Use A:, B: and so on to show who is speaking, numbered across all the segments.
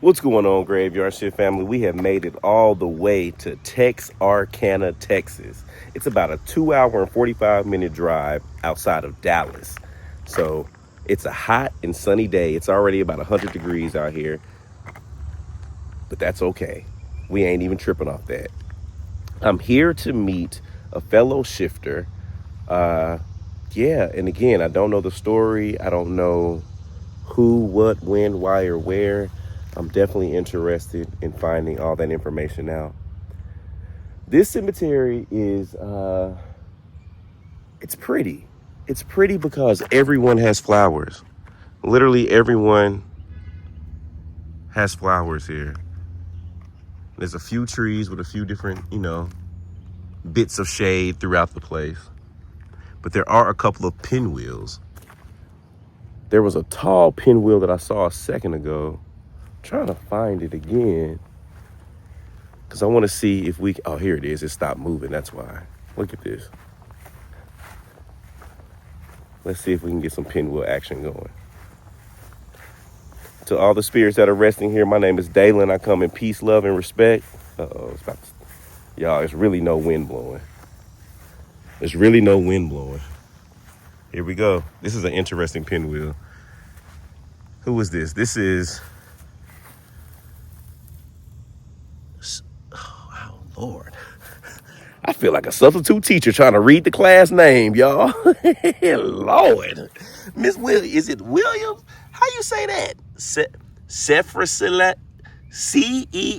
A: What's going on, Graveyard Shift family? We have made it all the way to Texarkana, Texas. It's about a 2-hour and 45-minute drive outside of Dallas. So it's a hot and sunny day. It's already about 100 degrees out here, but that's okay. We ain't even tripping off that. I'm here to meet a fellow shifter. And again, I don't know the story. I don't know who, what, when, why, or where. I'm definitely interested in finding all that information out. This cemetery is, it's pretty. It's pretty because everyone has flowers. Literally everyone has flowers here. There's a few trees with a few different, bits of shade throughout the place. But there are a couple of pinwheels. There was a tall pinwheel that I saw a second ago. Trying to find it again because I want to see if we, oh, here it is. It stopped moving. That's why. Look at this. Let's see if we can get some pinwheel action going. To all the spirits that are resting here, my name is Dalen. I come in peace, love, and respect. Y'all, it's really no wind blowing. There's really no wind blowing. Here we go. This is an interesting pinwheel. Who is this? This is, oh, Lord. I feel like a substitute teacher trying to read the class name, y'all. Lord. Miss Williams, is it Williams? How you say that? Cephreslane. Cephreslane.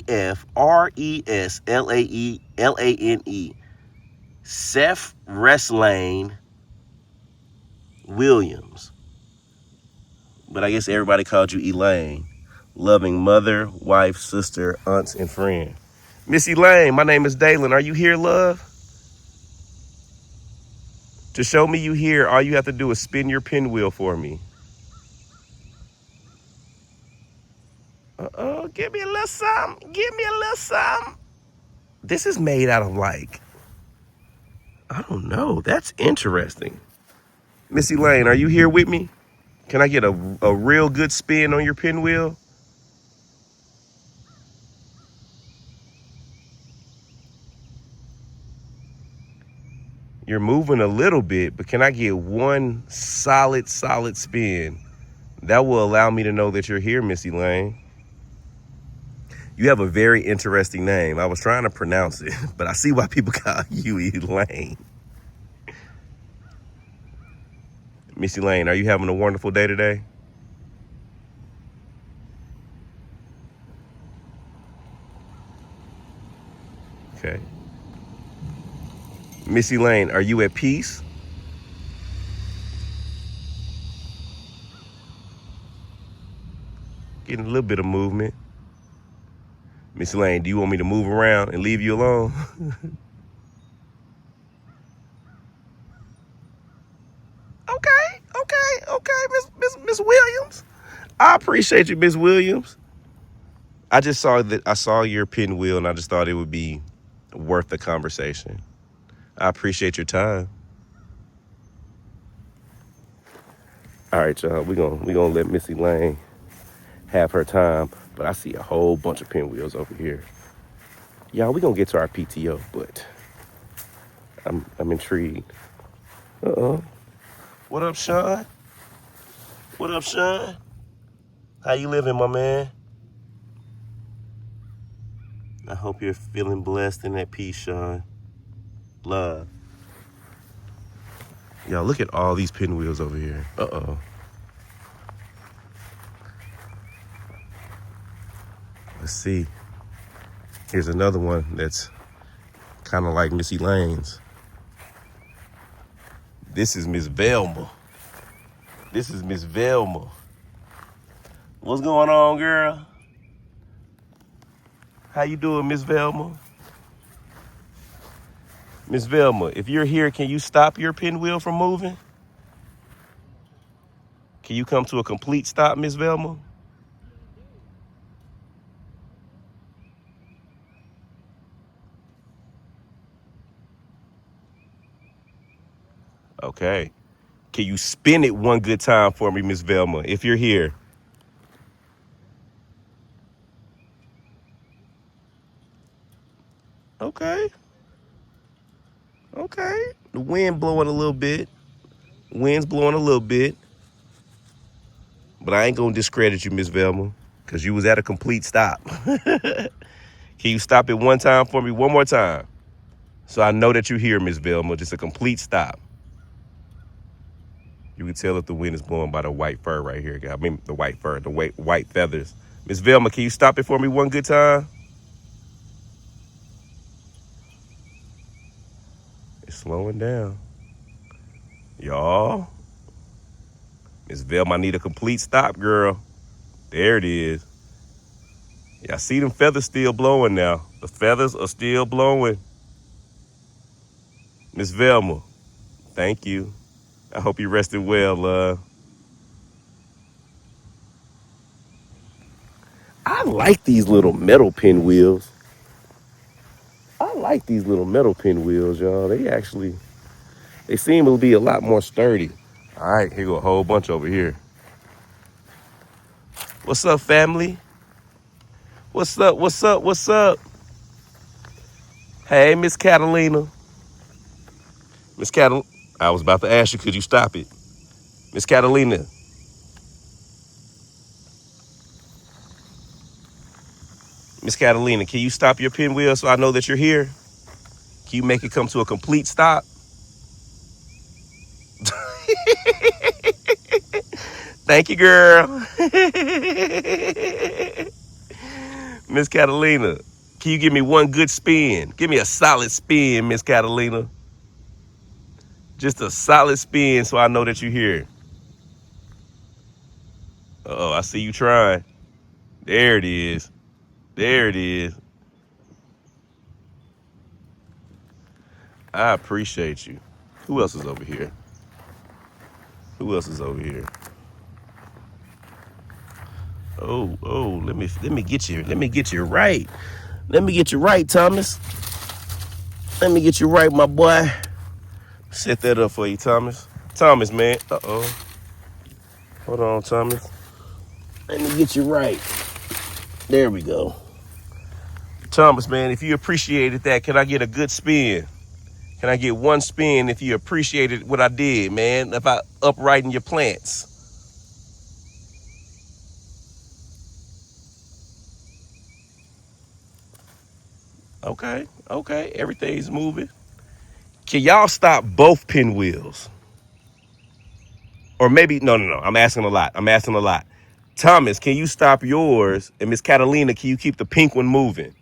A: Cephreslane Williams. But I guess everybody called you Elaine. Loving mother, wife, sister, aunts, and friend. Miss Elaine, my name is Dalen. Are you here, love? To show me you here, all you have to do is spin your pinwheel for me. Give me a little something. Give me a little something. This is made out of like, I don't know. That's interesting. Miss Elaine, are you here with me? Can I get a real good spin on your pinwheel? You're moving a little bit, but can I get one solid spin? That will allow me to know that you're here, Miss Elaine. You have a very interesting name. I was trying to pronounce it, but I see why people call you Elaine. Miss Elaine, are you having a wonderful day today? Okay. Miss Elaine, are you at peace? Getting a little bit of movement. Miss Elaine, do you want me to move around and leave you alone? Okay, Miss Williams. I appreciate you, Miss Williams. I just saw that I saw your pinwheel and I just thought it would be worth the conversation. I appreciate your time. All right, y'all, we gonna let Miss Elaine have her time, but I see a whole bunch of pinwheels over here. Y'all, we gonna get to our PTO, but I'm intrigued. What up, Sean? What up, Sean? How you living, my man? I hope you're feeling blessed and at peace, Sean. Love. Y'all, look at all these pinwheels over here. Let's see. Here's another one that's kind of like Miss Elaine's. This is Miss Velma. This is Miss Velma. What's going on, girl? How you doing, Miss Velma? Miss Velma, if you're here, can you stop your pinwheel from moving? Can you come to a complete stop, Miss Velma? Okay. Can you spin it one good time for me, Miss Velma, if you're here? Okay. Okay. The wind blowing a little bit. Wind's blowing a little bit. But I ain't gonna discredit you, Miss Velma, because you was at a complete stop. Can you stop it one time for me? One more time. So I know that you're here, Miss Velma. Just a complete stop. You can tell if the wind is blowing by the white fur right here. I mean, the white fur, the white feathers. Miss Velma, can you stop it for me one good time? It's slowing down. Y'all. Miss Velma, I need a complete stop, girl. There it is. Yeah, I see them feathers still blowing now. The feathers are still blowing. Miss Velma, thank you. I hope you rested well, love. I like these little metal pinwheels. I like these little metal pinwheels, y'all. They seem to be a lot more sturdy. All right, here go a whole bunch over here. What's up, family? What's up, what's up, what's up? Hey, Miss Catalina. Miss Catalina, I was about to ask you, could you stop it? Miss Catalina. Miss Catalina, can you stop your pinwheel so I know that you're here? Can you make it come to a complete stop? Thank you, girl. Miss Catalina, can you give me one good spin? Give me a solid spin, Miss Catalina. Just a solid spin so I know that you're here. Uh-oh, I see you trying. There it is. There it is. I appreciate you. Who else is over here? Who else is over here? Oh, let me get you. Let me get you right. Let me get you right, Thomas. Let me get you right, my boy. Set that up for you, Thomas. Thomas, man. Uh-oh. Hold on, Thomas. Let me get you right. There we go. Thomas, man, if you appreciated that, can I get a good spin? Can I get one spin if you appreciated what I did, man? If I uprighten your plants. Okay. Everything's moving. Can y'all stop both pinwheels? Or maybe, no. I'm asking a lot. Thomas, can you stop yours? And Miss Catalina, can you keep the pink one moving?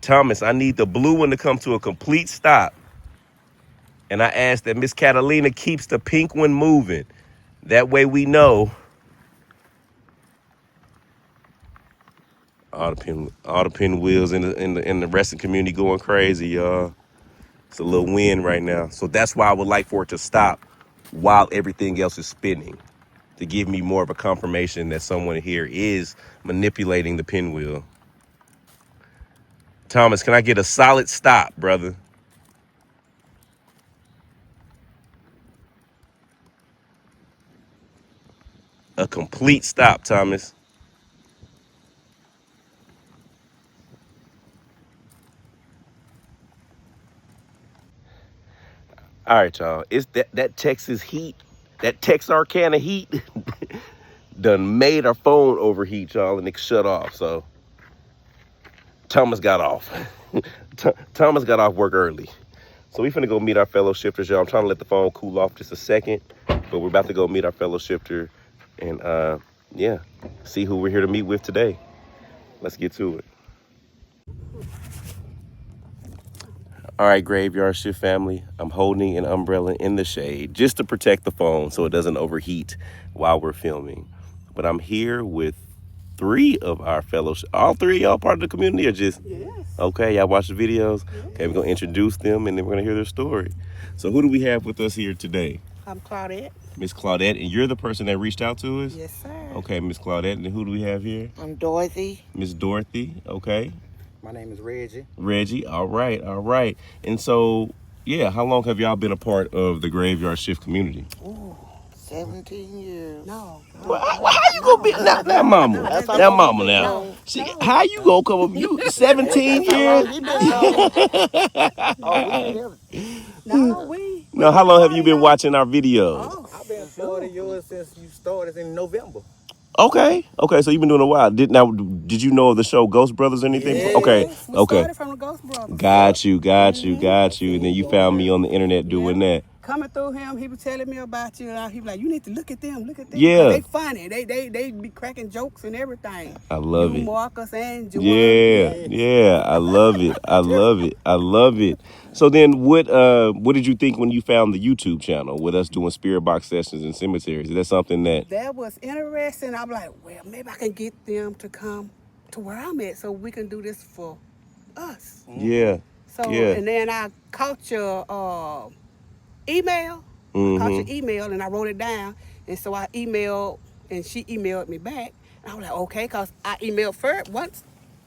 A: Thomas, I need the blue one to come to a complete stop. And I ask that Miss Catalina keeps the pink one moving. That way we know. All the pinwheels in the wrestling community going crazy, y'all. It's a little wind right now. So that's why I would like for it to stop while everything else is spinning, to give me more of a confirmation that someone here is manipulating the pinwheel. Thomas, can I get a solid stop, brother? A complete stop, Thomas. All right, y'all. It's that Texas heat, that Texarkana heat done made our phone overheat, y'all, and it shut off. So Thomas got off. Thomas got off work early. So we finna go meet our fellow shifters, y'all. I'm trying to let the phone cool off just a second, but we're about to go meet our fellow shifter and yeah, see who we're here to meet with today. Let's get to it. All right, Graveyard Shift family, I'm holding an umbrella in the shade just to protect the phone so it doesn't overheat while we're filming. But I'm here with three of our fellows. All three of y'all part of the community or just? Yes. Okay, y'all watch the videos? Yes. Okay, we're gonna introduce them and then we're gonna hear their story. So who do we have with us here today?
B: I'm Claudette.
A: Miss Claudette, and you're the person that reached out to us?
B: Yes, sir.
A: Okay, Miss Claudette, and who do we have here?
B: I'm Dorothy.
A: Miss Dorothy, okay.
C: My name is Reggie.
A: Reggie, all right. And so, yeah, how long have y'all been a part of the Graveyard Shift community?
B: Ooh, 17 years.
C: No.
A: Well, how you gonna be now, mama? Now, mama, now. How you gonna come up? You 17 years?
B: He been gone. Oh, we ain't ever.
C: No, we.
A: Now, how long have you been watching our videos?
C: Oh,
B: I've been following yours since you started in November.
A: Okay, so you've been doing a while. Did you know of the show Ghost Brothers or anything?
B: Yeah.
A: Okay,
C: Yes, we started from the Ghost Brothers.
A: got you. And then you found me on the internet doing that.
C: Coming through him, he was telling me about you, and he was like, "You need to look at them.
A: Yeah.
C: They funny. They be cracking jokes and everything.
A: I love it.
C: Marcus and Joanne.
A: Yeah. I love it. So then, what did you think when you found the YouTube channel with us doing spirit box sessions in cemeteries? Is that something that
C: was interesting? I'm like, well, maybe I can get them to come to where I'm at, so we can do this for us.
A: Yeah.
C: So and then I caught your email. I caught your email and I wrote it down, and so I emailed and she emailed me back. And I was like, okay, because I emailed first once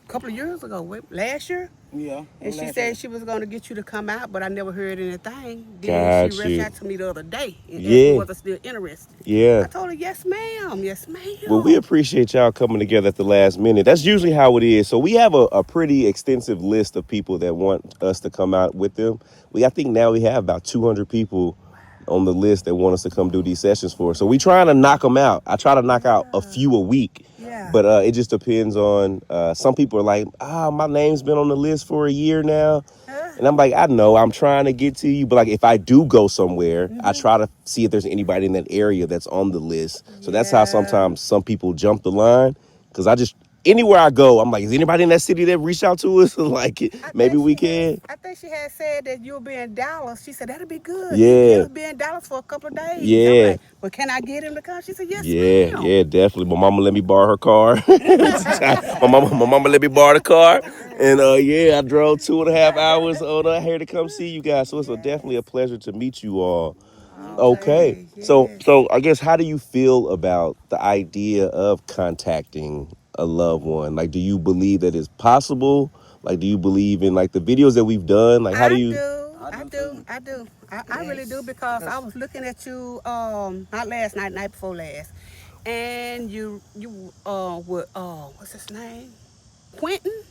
C: a couple of years ago, last year.
B: Yeah.
C: And she said she was going to get you to come out, but I never heard anything.
A: Got
C: she
A: you.
C: reached out to me the other day and asked
A: Yeah.
C: me was I still interested.
A: Yeah.
C: I told her, yes, ma'am. Yes, ma'am.
A: Well, we appreciate y'all coming together at the last minute. That's usually how it is. So we have a pretty extensive list of people that want us to come out with them. I think now we have about 200 people on the list that want us to come do these sessions for us. So we trying to knock them out. I try to knock out a few a week.
C: Yeah.
A: But it just depends on, some people are like, my name's been on the list for a year now. And I'm like, I know, I'm trying to get to you. But like, if I do go somewhere, I try to see if there's anybody in that area that's on the list. So that's how sometimes some people jump the line. Because anywhere I go, I'm like, is anybody in that city that reached out to us? Like, maybe we can.
C: I think she had said that you'll be in Dallas. She said, that'll be good.
A: Yeah.
C: He'll be in Dallas for a couple of days.
A: Yeah.
C: I'm like, but can I get him to come? She said, yes,
A: Yeah,
C: ma'am.
A: yeah, definitely. My mama let me borrow her car. my mama let me borrow the car. And I drove 2.5 hours on here to come see you guys. So it's definitely a pleasure to meet you all. Okay.
C: Yes.
A: So I guess, how do you feel about the idea of contacting a loved one? Like, do you believe that it's possible? Like, do you believe in like the videos that we've done? Like, how do you?
C: I do. I really do, because I was looking at you not last night, night before last, and you with what's his name, Quentin,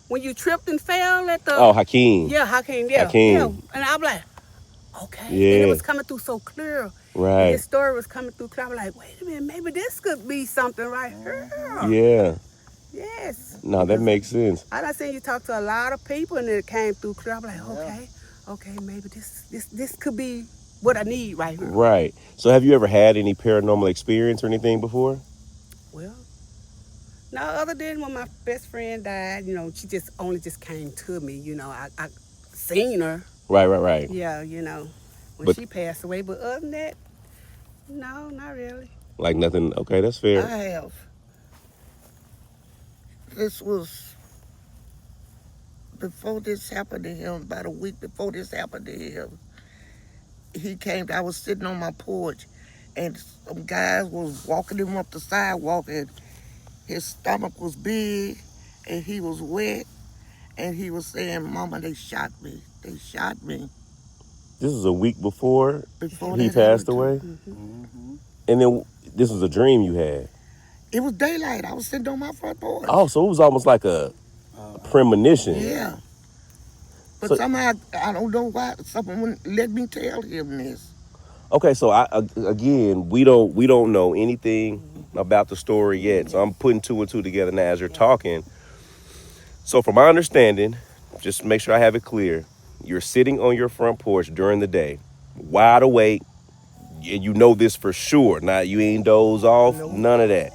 C: when you tripped and fell at the
A: Hakeem.
C: Yeah, Hakeem. Yeah. And I'm like, okay.
A: Yeah.
C: And it was coming through so clear.
A: Right.
C: And his story was coming through clear. I'm like, wait a minute, maybe this could be something right here.
A: Yeah.
C: Yes.
A: No, that makes sense.
C: I done seen you talk to a lot of people, and it came through clear. I'm like, okay, maybe this could be what I need right here.
A: Right. So have you ever had any paranormal experience or anything before?
C: Well, no, other than when my best friend died, she just came to me. I seen her.
A: Right.
C: Yeah, when she passed away. But other than that, no, not really.
A: Like nothing. Okay, that's fair.
B: I have. This was before this happened to him, about a week before this happened to him. He came, I was sitting on my porch, and some guys was walking him up the sidewalk, and his stomach was big, and he was wet, and he was saying, Mama, they shot me. They shot me.
A: This is a week before he passed away?
C: Mm-hmm.
A: And then this was a dream you had?
B: It was daylight. I was sitting on my front porch.
A: Oh, so it was almost like a premonition.
B: Yeah. But somehow, I don't know why, someone wouldn't let me tell him this.
A: Okay, so again, we don't know anything about the story yet. So I'm putting two and two together now as you're talking. So from my understanding, just to make sure I have it clear, you're sitting on your front porch during the day, wide awake, and you know this for sure. Now, you ain't doze off, none of that.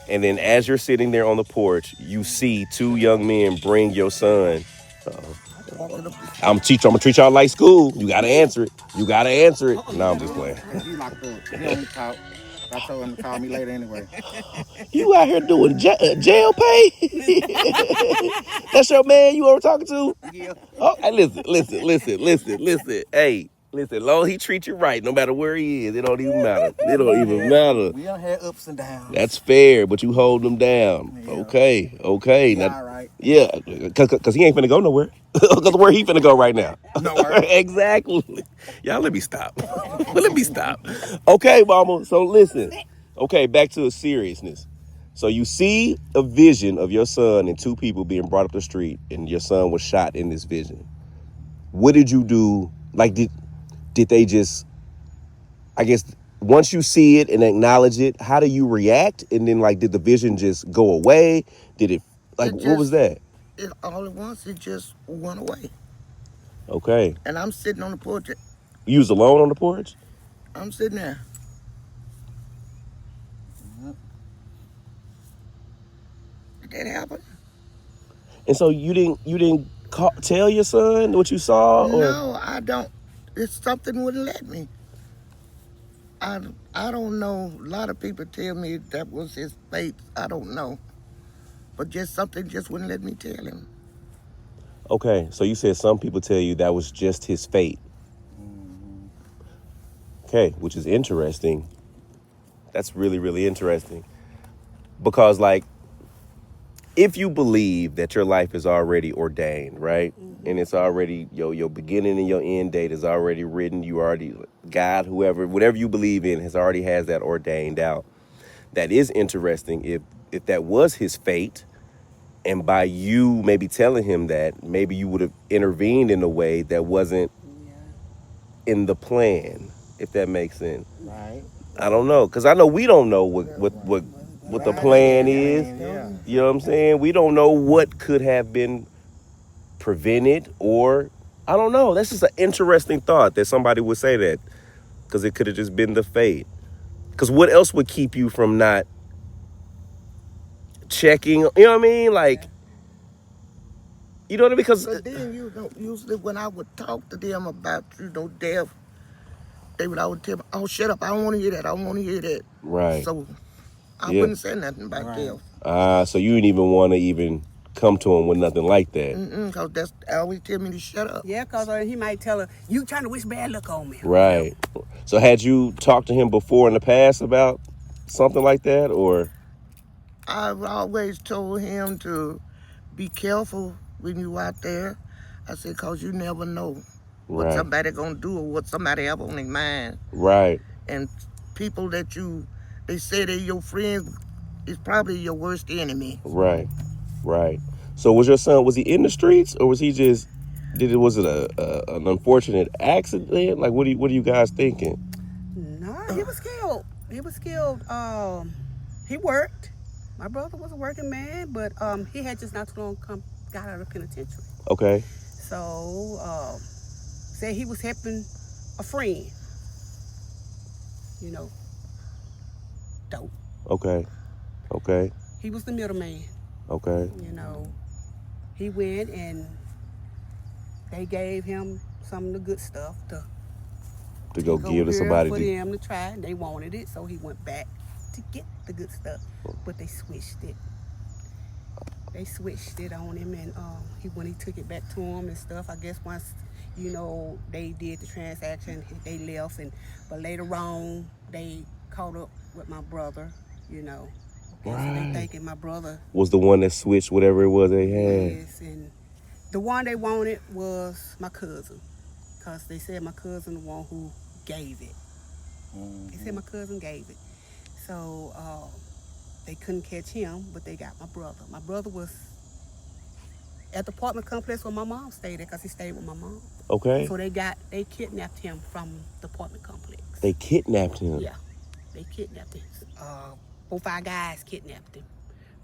A: And then as you're sitting there on the porch, you see two young men bring your son. I'm gonna treat y'all like school. You gotta answer it. No, I'm just playing.
B: You locked up. You don't talk. I told him to call me later anyway.
A: You out here doing jail pay? That's your man you were talking to?
B: Yeah.
A: Oh, hey, listen. Hey, Listen, long he treat you right, no matter where he is, it don't even matter. It don't even matter.
D: We done had ups and downs.
A: That's fair, but you hold them down.
D: Yeah.
A: Okay.
D: He
A: Now,
D: all right.
A: yeah, cause he ain't finna go nowhere. Cause where he finna go right now?
D: Nowhere.
A: Exactly. Y'all let me stop. Let me stop. Okay, mama. So listen. Okay, back to the seriousness. So you see a vision of your son and two people being brought up the street, and your son was shot in this vision. What did you do? Like, did they just? I guess once you see it and acknowledge it, how do you react? And then, like, did the vision just go away? Did it? Like, what was that?
B: It all at once, it just went away.
A: Okay.
B: And I'm sitting on the porch.
A: You was alone on the porch?
B: I'm sitting there. Did that happen?
A: And so you didn't tell your son what you saw? Or?
B: No, I don't. It's something wouldn't let me. I don't know. A lot of people tell me that was his fate. I don't know. But just something just wouldn't let me tell him.
A: Okay, so you said some people tell you that was just his fate. Okay, which is interesting. That's really, really interesting. Because, like, if you believe that your life is already ordained, right? Mm-hmm. And it's already, your beginning and your end date is already written. You already, God, whoever, whatever you believe in has that ordained out. That is interesting if that was his fate. And by you maybe telling him that, maybe you would have intervened in a way that wasn't in the plan, if that makes sense.
D: Right.
A: I don't know, because I know we don't know what the plan is.
D: Yeah.
A: You know what I'm saying? We don't know what could have been prevented, or I don't know. That's just an interesting thought that somebody would say that, because it could have just been the fate. Because what else would keep you from not checking? You know what I mean? Like, you know what I mean? Because
B: But then, usually when I would talk to them about, death, they would always tell me, oh, shut up. I don't want to hear that. I don't want to hear that.
A: right.
B: So I wouldn't say nothing about death.
A: So you didn't even want to even come to him with nothing like that.
B: Because that's always tell me to shut up.
C: Yeah, because he might tell her, you trying to wish bad luck on me.
A: Right. So had you talked to him before in the past about something like that, or?
B: I've always told him to be careful when you out there. I said, because you never know what somebody going to do or what somebody have on their mind.
A: Right.
B: And people that they say they're your friends is probably your worst enemy.
A: Right. So was your son, was he in the streets, or was he just, was it an unfortunate accident? Like, what are you guys thinking?
C: No, he was killed. He worked. My brother was a working man, but he had just not too long got out of the penitentiary.
A: Okay.
C: So, said he was helping a friend. Dope.
A: Okay.
C: He was the middleman.
A: Okay.
C: He went and they gave him some of the good stuff to
A: go give to somebody
C: for them to try. And they wanted it, so he went back to get the good stuff, but they switched it. They switched it on him, and when he took it back to him and stuff, I guess once they did the transaction, they left, but later on they caught up with my brother, Right. So they thinking my brother
A: was the one that switched whatever it was they had.
C: Yes, and the one they wanted was my cousin, because they said my cousin the one who gave it. Mm-hmm. They said my cousin gave it. So they couldn't catch him, but they got my brother. My brother was at the apartment complex where my mom stayed at, because he stayed with my mom.
A: Okay.
C: So they kidnapped him from the apartment complex.
A: They kidnapped him?
C: Yeah, they kidnapped him. 4 or 5 guys kidnapped him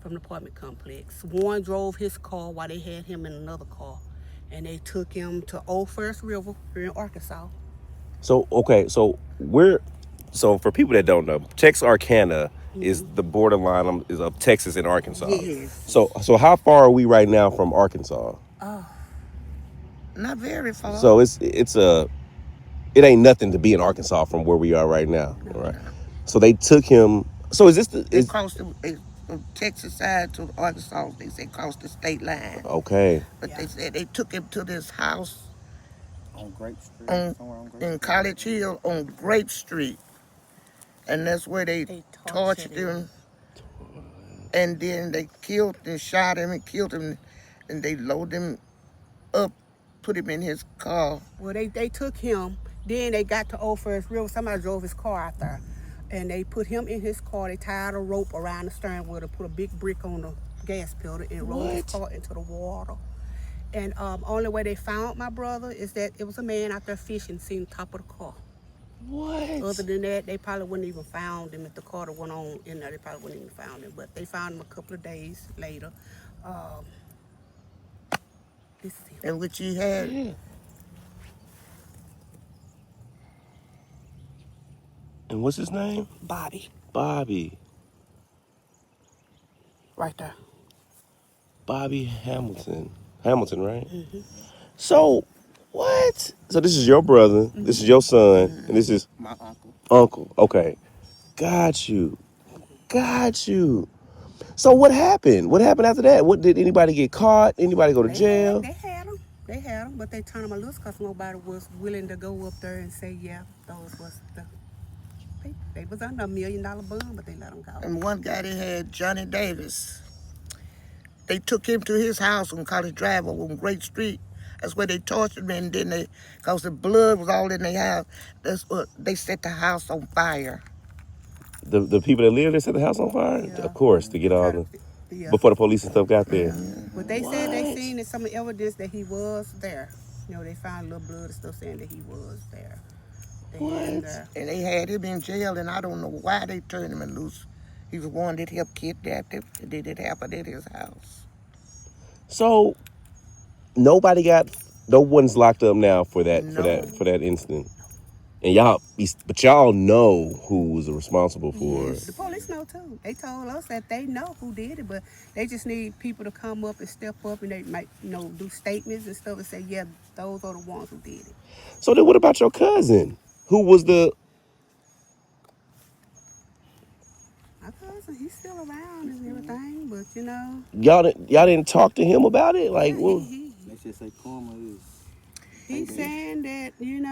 C: from the apartment complex. One drove his car while they had him in another car, and they took him to Old First River here in Arkansas.
A: So, okay, so for people that don't know, Texarkana is the borderline is of Texas and Arkansas.
C: Yes.
A: So how far are we right now from Arkansas?
B: Not very far.
A: So it ain't nothing to be in Arkansas from where we are right now, right? So they took him. So is this
B: they crossed from Texas side to Arkansas? They say crossed the state line.
A: Okay.
B: But they said they took him to this house
D: On Grape Street,
B: on
D: somewhere on Grape
B: in
D: Street.
B: College Hill on Grape Street, and that's where they tortured him. And then they killed and shot him and killed him, and they loaded him up, put him in his car.
C: Well, they took him. Then they got to Old First River. Somebody drove his car out there, and they put him in his car. They tied a rope around the steering wheel and put a big brick on the gas pedal and rolled his car into the water. And only way they found my brother is that it was a man out there fishing, seen the top of the car.
A: What?
C: Other than that, they probably wouldn't even found him if the car that went on in there. They probably wouldn't even found him, but they found him a couple of days later. This is him.
B: And which he had.
A: Yeah. And what's his name?
C: Bobby,
A: Bobby.
C: right there.
A: Bobby Hamilton. Hamilton, right?
C: Mm-hmm.
A: So, what? So this is your brother, this is your son, and this is
D: My uncle.
A: uncle. Okay. Got you. Got you. So what happened? What happened after that? What did anybody get caught? Anybody go to jail?
C: They had him. They had him, but they turned him loose because nobody was willing to go up there and say, yeah, those was the people. They was under $1 million bond, but they let him go.
B: And one guy they had, Johnny Davis. They took him to his house on College Drive on Great Street. That's where they tortured him, and then because the blood was all in their house, that's what they set the house on fire.
A: The people that lived there set the house on fire?
C: Yeah.
A: Of course, to get all the before the police and stuff got there.
C: But they said they seen in some evidence that he was there. You know, they found little blood and stuff saying that he was there. And
B: they had him in jail, and I don't know why they turned him loose. He was one that helped kidnap him, and did it happen at his house.
A: So no one's locked up now for that
B: No.
A: for that incident. And y'all know who was responsible for
C: the police know too. They told us that they know who did it, but they just need people to come up and step up, and they might, do statements and stuff and say, yeah, those are the ones who did it.
A: So then what about your cousin? Who was the...
C: My cousin, he's still around and everything, but
A: Y'all didn't talk to him about it? Like, well...
D: They just say karma is...
C: He's saying that, he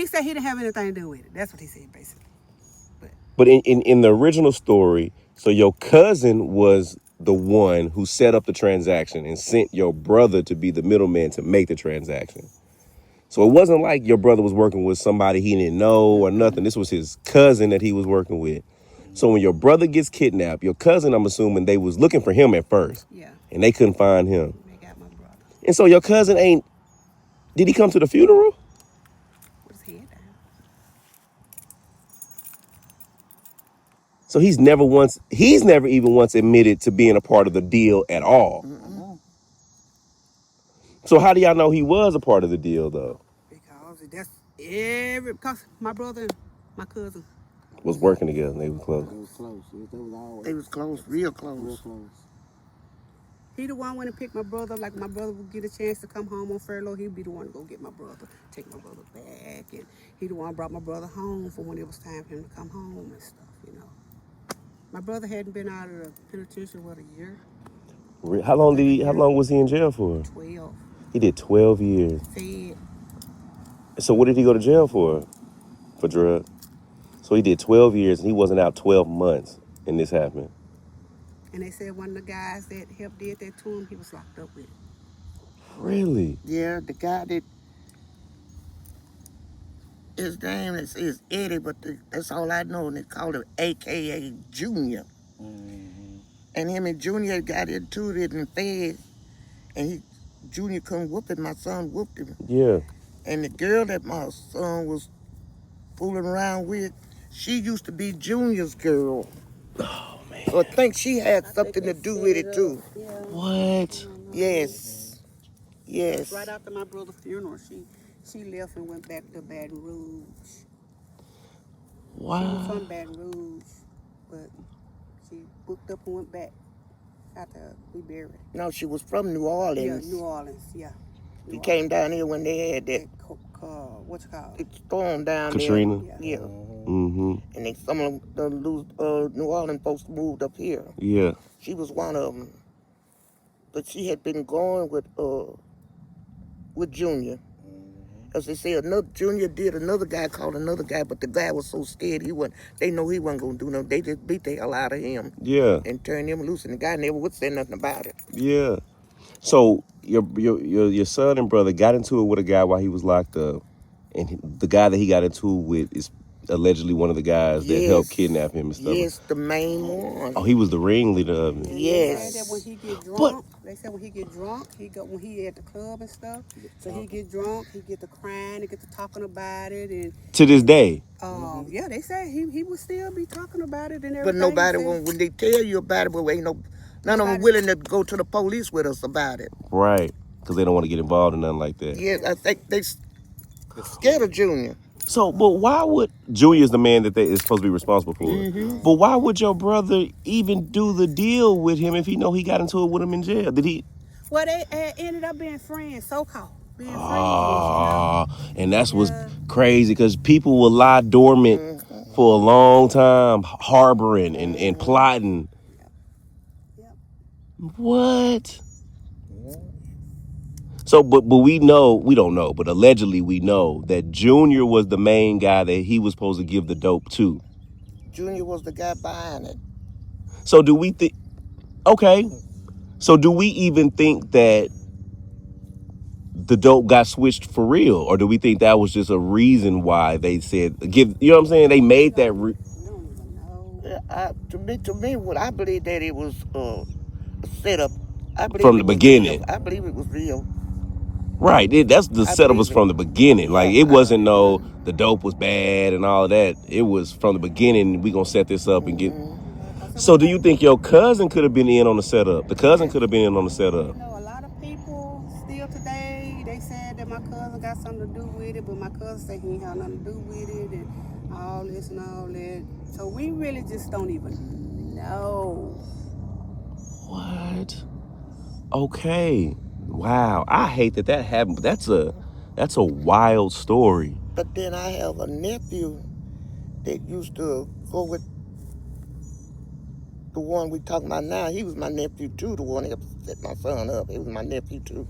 C: said he didn't have anything to do with it. That's what he said, basically.
A: But in the original story, so your cousin was the one who set up the transaction and sent your brother to be the middleman to make the transaction. So it wasn't like your brother was working with somebody he didn't know or nothing. This was his cousin that he was working with. So when your brother gets kidnapped, your cousin, I'm assuming, they was looking for him at first.
C: Yeah.
A: And they couldn't find him.
C: They got my brother.
A: And so your cousin did he come to the funeral?
C: With his head down.
A: So he's never even once admitted to being a part of the deal at all.
D: Mm-hmm.
A: So how do y'all know he was a part of the deal though?
C: Because my brother and my cousin
A: Was working together, they were close.
D: They was close. They was always...
B: They was close, real
D: real
B: close.
D: close.
C: He the one went and picked my brother. Like, my brother would get a chance to come home on furlough, he'd be the one to go get my brother, take my brother back. And he the one brought my brother home for when it was time for him to come home and stuff, My brother hadn't been out of the penitentiary, a year?
A: How long was he in jail for?
C: 12.
A: He did 12 years.
C: Fed.
A: So what did he go to jail for? For drugs. So he did 12 years and he wasn't out 12 months and this happened.
C: And they said one of the guys that helped did that to him, he was locked up with it.
A: Really?
B: Yeah, the guy that, his name is Eddie, but that's all I know, and they call him AKA Junior.
D: Mm-hmm.
B: And him and Junior got into it and fed, and Junior come whooping, my son whooped him.
A: Yeah.
B: And the girl that my son was fooling around with, she used to be Junior's girl.
A: Oh, man.
B: So I think she had something to do with it too.
C: Yeah.
A: What?
B: Yes. Yes.
C: Right after my brother's funeral, she left and went back to Baton Rouge. She was
A: Wow.
C: from Baton Rouge, but she booked up and went back after we buried her.
B: No, she was from New Orleans.
C: Yeah, New Orleans, yeah.
B: She came down here when they had that
C: What's it called?
B: storm down
A: Katrina?
B: there. Yeah.
A: Mm-hmm.
B: And then some of the New Orleans folks moved up here.
A: Yeah.
B: She was one of them. But she had been going with with Junior. As they say, another Junior did another guy called another guy, but the guy was so scared they know he wasn't gonna do nothing. They just beat the hell out of him.
A: Yeah.
B: And turned him loose, and the guy never would say nothing about it.
A: Yeah. So your son and brother got into it with a guy while he was locked up, and the guy that he got into it with is allegedly one of the guys that helped kidnap him and stuff.
B: Yes, the main one.
A: Oh, he was the ringleader of it.
B: Yes.
C: They said that when he get drunk, when he at the club and stuff, so he get drunk, he get to crying, he get to talking about it, and
A: To this day.
C: yeah, they said he would still be talking about it and everything.
B: But nobody, when they tell you about it, but ain't none of them willing to go to the police with us about it.
A: Right. Because they don't want to get involved in nothing like that.
B: Yeah, I think they scared of Junior.
A: So, but why would Junior's the man that they is supposed to be responsible for it? But why would your brother even do the deal with him if he know he got into it with him in jail? Did he?
C: Well, they ended up being friends, so-called. Being friends, you know.
A: And that's what's crazy because people will lie dormant for a long time, harboring and plotting.
C: Yep.
A: What? So, but we don't know, but allegedly we know that Junior was the main guy that he was supposed to give the dope to.
B: Junior was the guy behind it.
A: So do we think, okay, so do we even think that the dope got switched for real? Or do we think that was just a reason why they said, you know what I'm saying? They made that.
C: We don't even know.
B: To me, what I believe that it was a setup. I believe
A: From the beginning.
B: Real. I believe it was real.
A: Right, that's the setup was from the beginning.
B: Yeah,
A: like it wasn't the dope was bad and all of that. It was from the beginning. We gonna set this up and get. So do you think your cousin could have been in on the setup? The cousin could have been in on the setup.
C: You know, a lot of people still today, they said that my cousin got something to do with it, but my cousin said he ain't had nothing to do with it and all this and all that. So we really just don't even know.
A: What? Okay. Wow. I hate that happened. That's a wild story.
B: But then I have a nephew that used to go with the one we talking about now. He was my nephew too, the one that set my son up. He was my nephew too.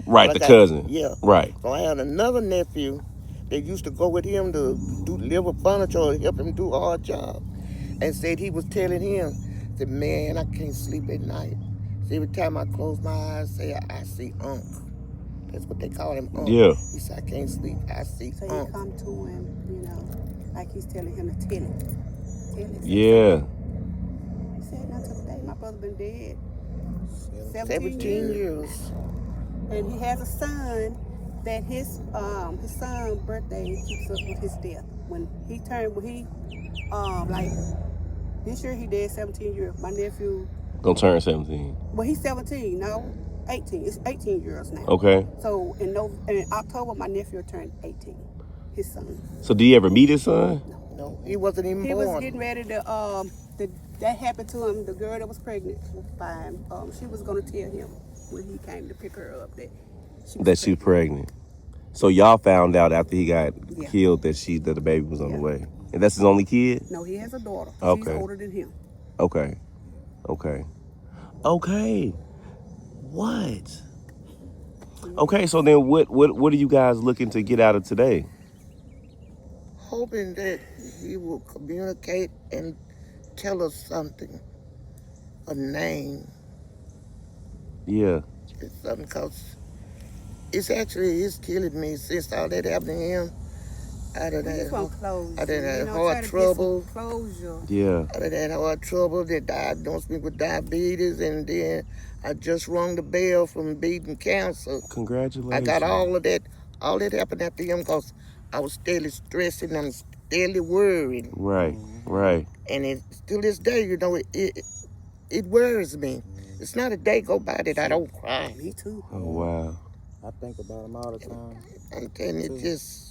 A: Right, the cousin.
B: Yeah.
A: Right.
B: So I had another nephew that used to go with him to deliver furniture or help him do a hard job. And said he was telling him, said, man, I can't sleep at night. So every time I close my eyes, I see Unc. That's what they call him, Unc.
A: Yeah.
B: He said, I can't sleep, I see
C: So
B: Unc.
C: you come to him, you know, like he's telling him to tell it.
A: Yeah.
C: He said, not till today, my brother been dead
B: 17 years.
C: And he has a son that his son's birthday keeps up with his death. Like this year he dead 17 years. My nephew
A: Gonna turn 17.
C: Well, he's 17, no, 18. It's 18 years now.
A: Okay.
C: So in October, my nephew turned 18, his son.
A: So do you ever meet his son?
B: No, he wasn't even born.
C: He was getting ready to, that happened to him, the girl that was pregnant by him, she was going to tell him when he came to pick her up that
A: she was pregnant. So y'all found out after he got killed that the baby was on the way. And that's his only kid?
C: No, he has a daughter.
A: Okay.
C: She's older than him.
A: Okay. What? Okay, so then what are you guys looking to get out of today?
B: Hoping that he will communicate and tell us something, a name.
A: Yeah.
B: It's something, because it's killing me since all that happened to him. Out of that hard trouble.
A: Yeah.
B: Out of that hard trouble, they diagnosed me with diabetes, and then I just rung the bell from beating cancer.
A: Congratulations.
B: I got all of that. All that happened after him because I was steadily stressing and steadily worrying.
A: Right.
B: And still this day, you know, it worries me. It's not a day go by that I don't cry.
C: Me too.
A: Oh, wow.
D: I think about him all the time.
B: And it just...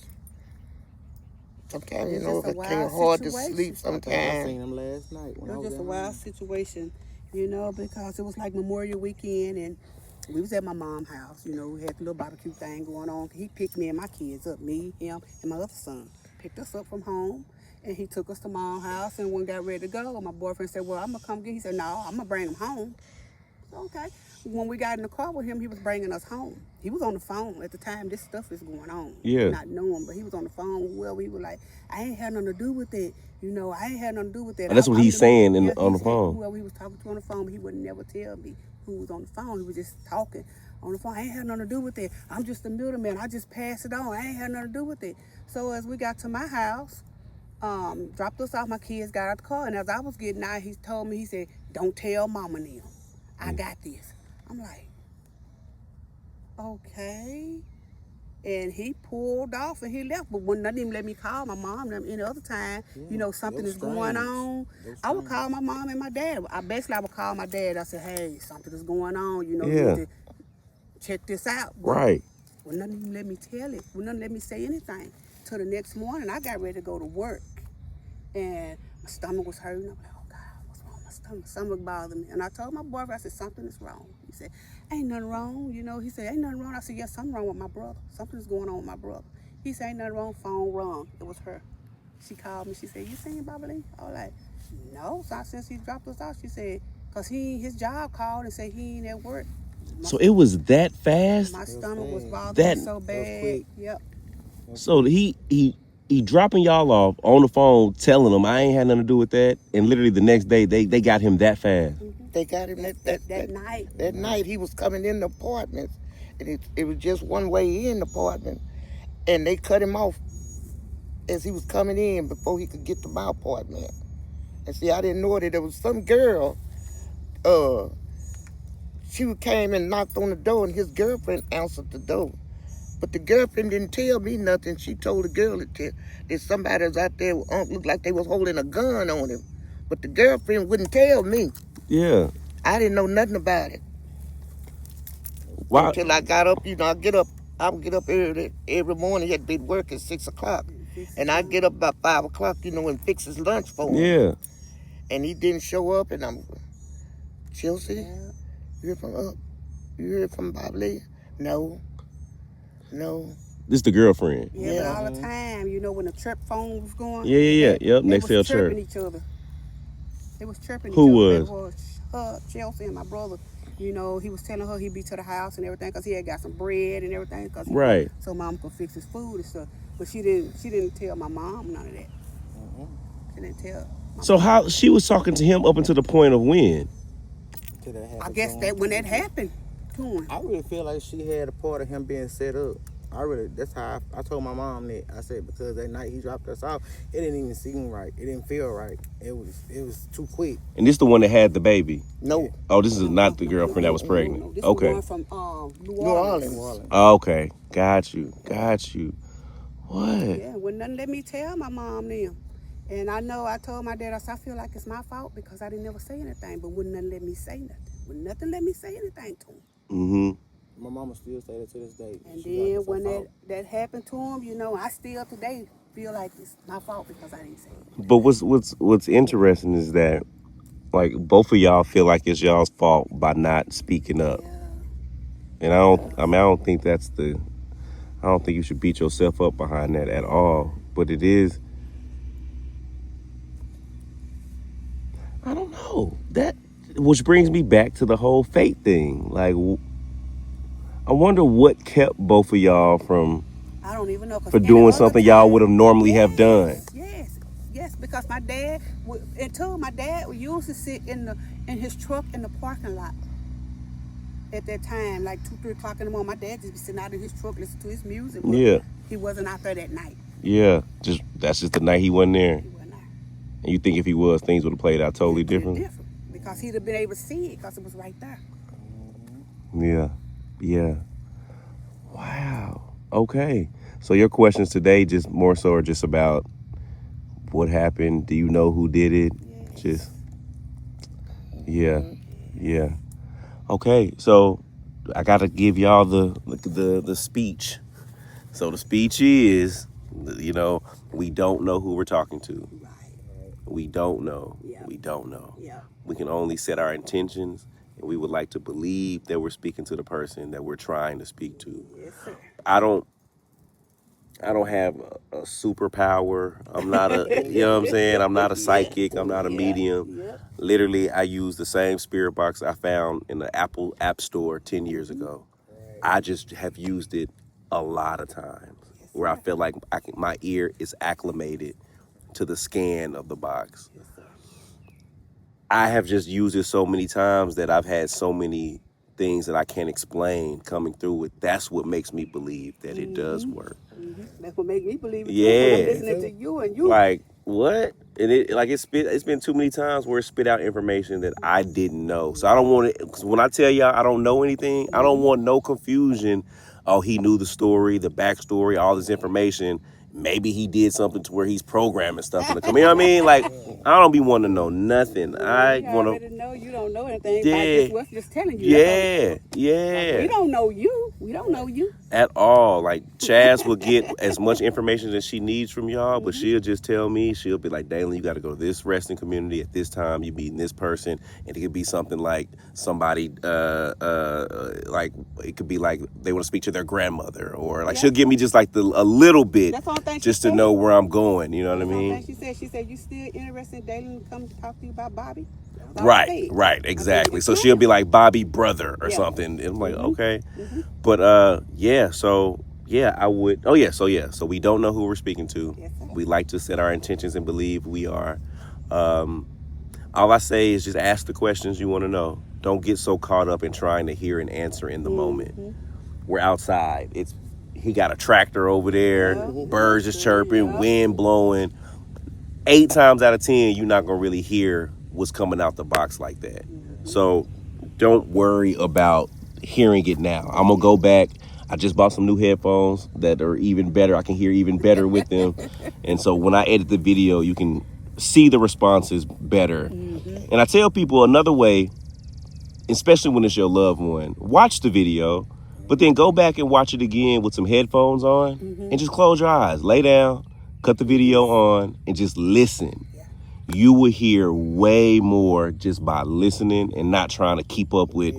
B: Sometimes,
C: It's
B: you know,
C: just a
B: I can't
C: wild
B: hard to
C: situation.
B: sleep
D: I
B: sometimes.
D: seen him last night.
C: It was just a wild situation, you know, because it was like Memorial Weekend, and we was at my mom's house. You know, we had the little barbecue thing going on. He picked me and my kids up, me, him, and my other son. Picked us up from home, and he took us to mom's house, and when we got ready to go, my boyfriend said, well, I'm going to come get him. He said, no, I'm going to bring him home. Okay. When we got in the car with him, he was bringing us home. He was on the phone at the time. This stuff is going on.
A: Yeah.
C: Not knowing, but he was on the phone. Well, we were like, I ain't had nothing to do with it. You know, I ain't had nothing to do with that.
A: And that's what he's saying on the phone.
C: Whoever he was talking to on the phone, but he would never tell me who was on the phone. He was just talking on the phone. I ain't had nothing to do with it. I'm just a middleman. I just pass it on. I ain't had nothing to do with it. So as we got to my house, dropped us off, my kids got out the car, and as I was getting out, he told me, he said, don't tell mama and them. I got this. I'm like, okay. And he pulled off and he left, but wouldn't even let me call my mom any other time. You know, something is going on. I would call my mom and my dad. I would call my dad. I said, hey, something is going on. You know, you need to check this out. But
A: Right.
C: wouldn't even let me tell it. Wouldn't let me say anything. Till the next morning, I got ready to go to work. And my stomach was hurting. I'm like, oh God, what's wrong with my stomach? My stomach bothered me. And I told my boyfriend, I said, something is wrong. He said, ain't nothing wrong. You know, he said, ain't nothing wrong. I said, yes, something wrong with my brother. Something's going on with my brother. He said, ain't nothing wrong. Phone rung. It was her. She called me. She said, you seen Bobby Lee? I was like, no. So since he dropped us off, she said, because his job called and said he ain't at work.
A: So it was that fast?
C: My stomach was bothering me so bad. Yep.
A: So he dropping y'all off on the phone, telling them I ain't had nothing to do with that, and literally the next day they got him that fast.
B: They got him that
C: night.
B: That night he was coming in the apartment, and it was just one way in the apartment, and they cut him off as he was coming in before he could get to my apartment. And see, I didn't know that there was some girl. She came and knocked on the door, and his girlfriend answered the door. But the girlfriend didn't tell me nothing. She told the girl that somebody was out there, looked like they was holding a gun on him. But the girlfriend wouldn't tell me.
A: Yeah.
B: I didn't know nothing about it.
A: Wow.
B: Until I got up, I would get up every morning. He had to be at work at 6 o'clock. And I'd get up about 5 o'clock, and fix his lunch for him.
A: Yeah.
B: And he didn't show up, and I'm, Chelsea, you heard from Bobby Lee? No.
A: This the girlfriend.
C: Yeah, but all the time, when the chirp phone was going.
A: Yeah. Yep, next
C: day.
A: to
C: They was chirping
A: chirp.
C: each other. They was chirping each
A: Who
C: other.
A: was?
C: It was her, Chelsea, and my brother. He was telling her he'd be to the house and everything because he had got some bread and everything.
A: Right.
C: So mom could fix his food and stuff. But she didn't tell my mom none of that. She didn't tell.
A: So how she was talking to him up until the point of when?
C: I guess that when that happened to him.
D: I really feel like she had a part of him being set up. That's how I told my mom that. I said, because that night he dropped us off, it didn't even seem right. It didn't feel right. It was too quick.
A: And this the one that had the baby?
B: No.
A: Oh, this is not the girlfriend that was pregnant.
C: No, this
A: okay.
C: was one from New
B: New
C: Orleans.
B: Orleans.
A: Okay. Got you. What?
C: Yeah, wouldn't nothing let me tell my mom them. And I know I told my dad, I feel like it's my fault because I didn't never say anything, but wouldn't nothing let me say nothing. Wouldn't nothing let me say anything to him.
A: Mm-hmm.
D: My mama still say that to this day.
C: And then when that happened to him, I still today feel like it's my fault because I didn't say it.
A: But what's interesting is that like both of y'all feel like it's y'all's fault by not speaking up.
C: Yeah.
A: And I don't think I don't think you should beat yourself up behind that at all. But it is, I don't know. That, which brings me back to the whole fate thing. Like, I wonder what kept both of y'all from
C: I don't even know.
A: for doing something y'all would have normally have done.
C: Yes, because my dad would usually sit in his truck in the parking lot at that time, like 2, 3 o'clock in the morning. My dad just be sitting out in his truck listening to his music. But
A: Yeah.
C: he wasn't out there that night.
A: Yeah, that's just the night he wasn't there.
C: He wasn't out.
A: And you think if he was, things would have played out totally different?
C: Because he'd have been able to see it because it was right there.
A: Yeah. Wow. Okay. So your questions today just more so are just about what happened. Do you know who did it?
C: Yes.
A: Just yeah. Okay. So I gotta give y'all the speech. So the speech is, we don't know who we're talking to.
C: Right.
A: We don't know.
C: Yeah.
A: We don't know.
C: Yeah.
A: We can only set our intentions, and we would like to believe that we're speaking to the person that we're trying to speak to.
C: Yes, sir.
A: I don't have a superpower. I'm not a, you know what I'm saying? I'm not a psychic. I'm not a medium.
C: Yep.
A: Literally, I use the same spirit box I found in the Apple App Store 10 years ago. I just have used it a lot of times where I feel like my ear is acclimated to the scan of the box.
C: Yes, sir.
A: I have just used it so many times that I've had so many things that I can't explain coming through it. That's what makes me believe that it does work.
C: That's what made me believe it too.
A: Yeah.
C: When I'm listening to you and you.
A: Like, what? And it's been too many times where it spit out information that I didn't know. So I don't want it, because when I tell y'all I don't know anything, I don't want no confusion. Oh, he knew the story, the backstory, all this information. Maybe he did something to where he's programming stuff in the coming. You know what I mean? Like, I don't be wanting to know nothing. I
C: You
A: want
C: already
A: to.
C: know you don't know anything.
A: Yeah.
C: I just was just telling you. That's all.
A: Yeah.
C: We don't know you. We don't know you.
A: At all. Like, Chaz will get as much information as she needs from y'all, but she'll just tell me, she'll be like, Dalen, you got to go to this resting community at this time. You meeting this person. And it could be something like somebody, like, it could be like they want to speak to their grandmother, or like she'll give me just like a little bit
C: That's the only thing she
A: just to
C: said.
A: know where I'm going. You know what I
C: That's the only
A: mean?
C: thing she said, you still interested in Dalen to come talk to you about Bobby? That's all I said.
A: Right, exactly.
C: I
A: So
C: said,
A: she'll be like Bobby brother or
C: Yeah.
A: something. And I'm like, okay. But yeah, so yeah, I would. Oh yeah, so we don't know who we're speaking to.
C: Yes, sir.
A: We like to set our intentions and believe we are. All I say is just ask the questions you want to know. Don't get so caught up in trying to hear an answer in the moment. We're outside. He got a tractor over there, birds is chirping, wind blowing. 8 times out of 10, you're not gonna really hear what's coming out the box like that. So don't worry about hearing it now. I'm gonna go back. I just bought some new headphones that are even better. I can hear even better with them. And so when I edit the video, you can see the responses better. And I tell people another way, especially when it's your loved one, watch the video, but then go back and watch it again with some headphones on and just close your eyes, lay down, cut the video on, and just listen. You will hear way more just by listening and not trying to keep up with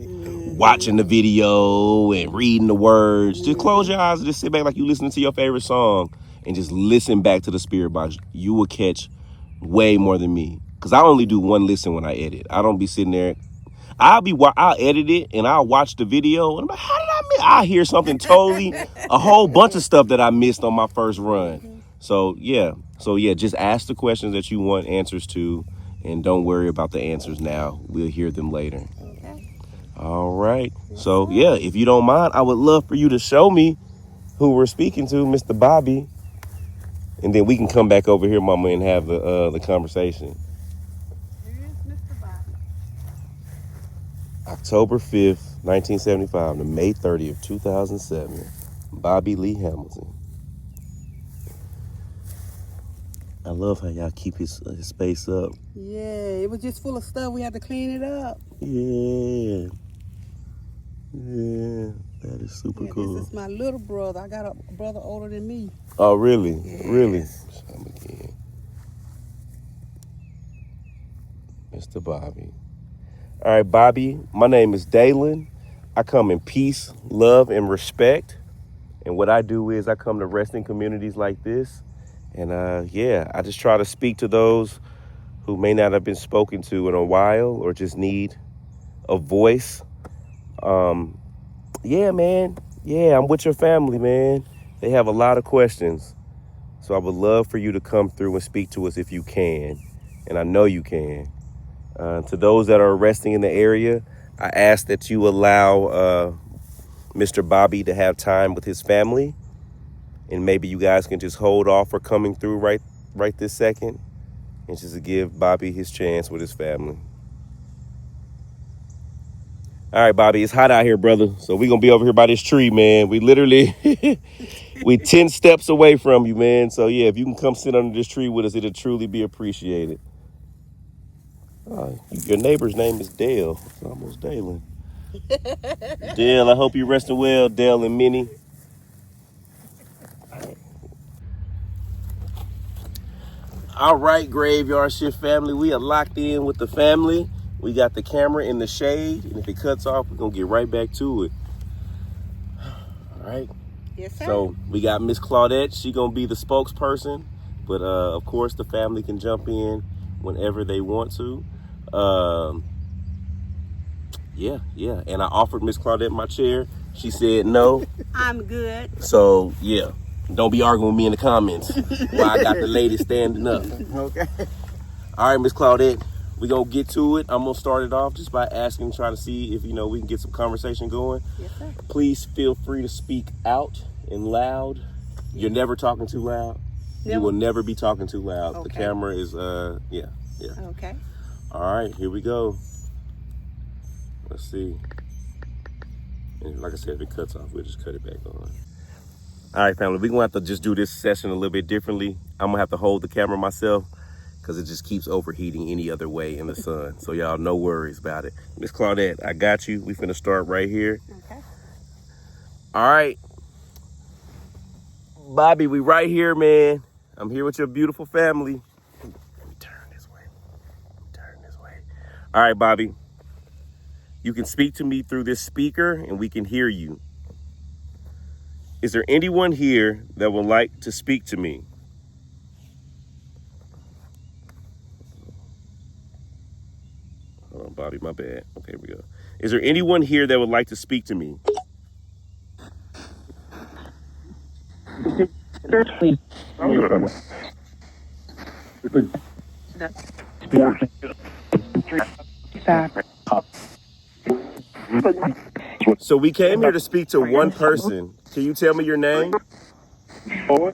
A: watching the video and reading the words. Just close your eyes and just sit back like you listening to your favorite song and just listen back to the spirit box. You will catch way more than me. Because I only do one listen when I edit. I don't be sitting there. I'll edit it and I'll watch the video and I'm like, how did I miss? I hear something totally, a whole bunch of stuff that I missed on my first run. So yeah, just ask the questions that you want answers to, and don't worry about the answers now. We'll hear them later.
C: Okay.
A: All right. So yeah, if you don't mind, I would love for you to show me who we're speaking to, Mr. Bobby, and then we can come back over here, Mama, and have the conversation.
C: Here is Mr. Bobby.
A: October 5th, 1975 to May 30th, 2007. Bobby Lee Hamilton. I love how y'all keep his space up.
C: Yeah, it was just full of stuff. We had to clean it up.
A: Yeah. Yeah, that is super cool.
C: This is my little brother. I got a brother older than me.
A: Oh, really? Really? Show him again. Mr. Bobby. All right, Bobby, my name is Dalen. I come in peace, love, and respect. And what I do is I come to resting communities like this. And I just try to speak to those who may not have been spoken to in a while or just need a voice. Yeah, man. Yeah, I'm with your family, man. They have a lot of questions. So I would love for you to come through and speak to us if you can. And I know you can. To those that are resting in the area, I ask that you allow Mr. Bobby to have time with his family. And maybe you guys can just hold off for coming through right this second. And just to give Bobby his chance with his family. All right, Bobby, it's hot out here, brother. So we're going to be over here by this tree, man. We literally, we 10 steps away from you, man. So yeah, if you can come sit under this tree with us, it'll truly be appreciated. Your neighbor's name is Dale. It's almost Dalen. Dale, I hope you're resting well, Dale and Minnie. All right, Graveyard Shift family, we are locked in with the family. We got the camera in the shade, and if it cuts off, we're going to get right back to it. All right.
C: Yes, sir.
A: So we got Miss Claudette. She gonna be the spokesperson, but of course the family can jump in whenever they want to. Yeah. And I offered Miss Claudette my chair. She said no.
C: I'm good.
A: So yeah, don't be arguing with me in the comments while I got the lady standing up.
D: Okay.
A: All right, Miss Claudette, we gonna get to it. I'm gonna start it off just by asking, trying to see if we can get some conversation going.
C: Yes, sir.
A: Please feel free to speak out and loud. You're never talking too loud.
C: Never?
A: You will never be talking too loud.
C: Okay.
A: The camera is yeah.
C: Okay.
A: All right, here we go. Let's see. And like I said, if it cuts off, we'll just cut it back on. All right, family, we're gonna have to just do this session a little bit differently. I'm gonna have to hold the camera myself because it just keeps overheating any other way in the sun. So y'all, no worries about it. Miss Claudette, I got you. We finna start right here.
C: Okay.
A: All right. Bobby, we right here, man. I'm here with your beautiful family. Let me turn this way. All right, Bobby. You can speak to me through this speaker and we can hear you. Is there anyone here that would like to speak to me? Hold on, Bobby, my bad. Okay, here we go. Is there anyone here that would like to speak to me? So we came here to speak to one person. Can you tell me your name? So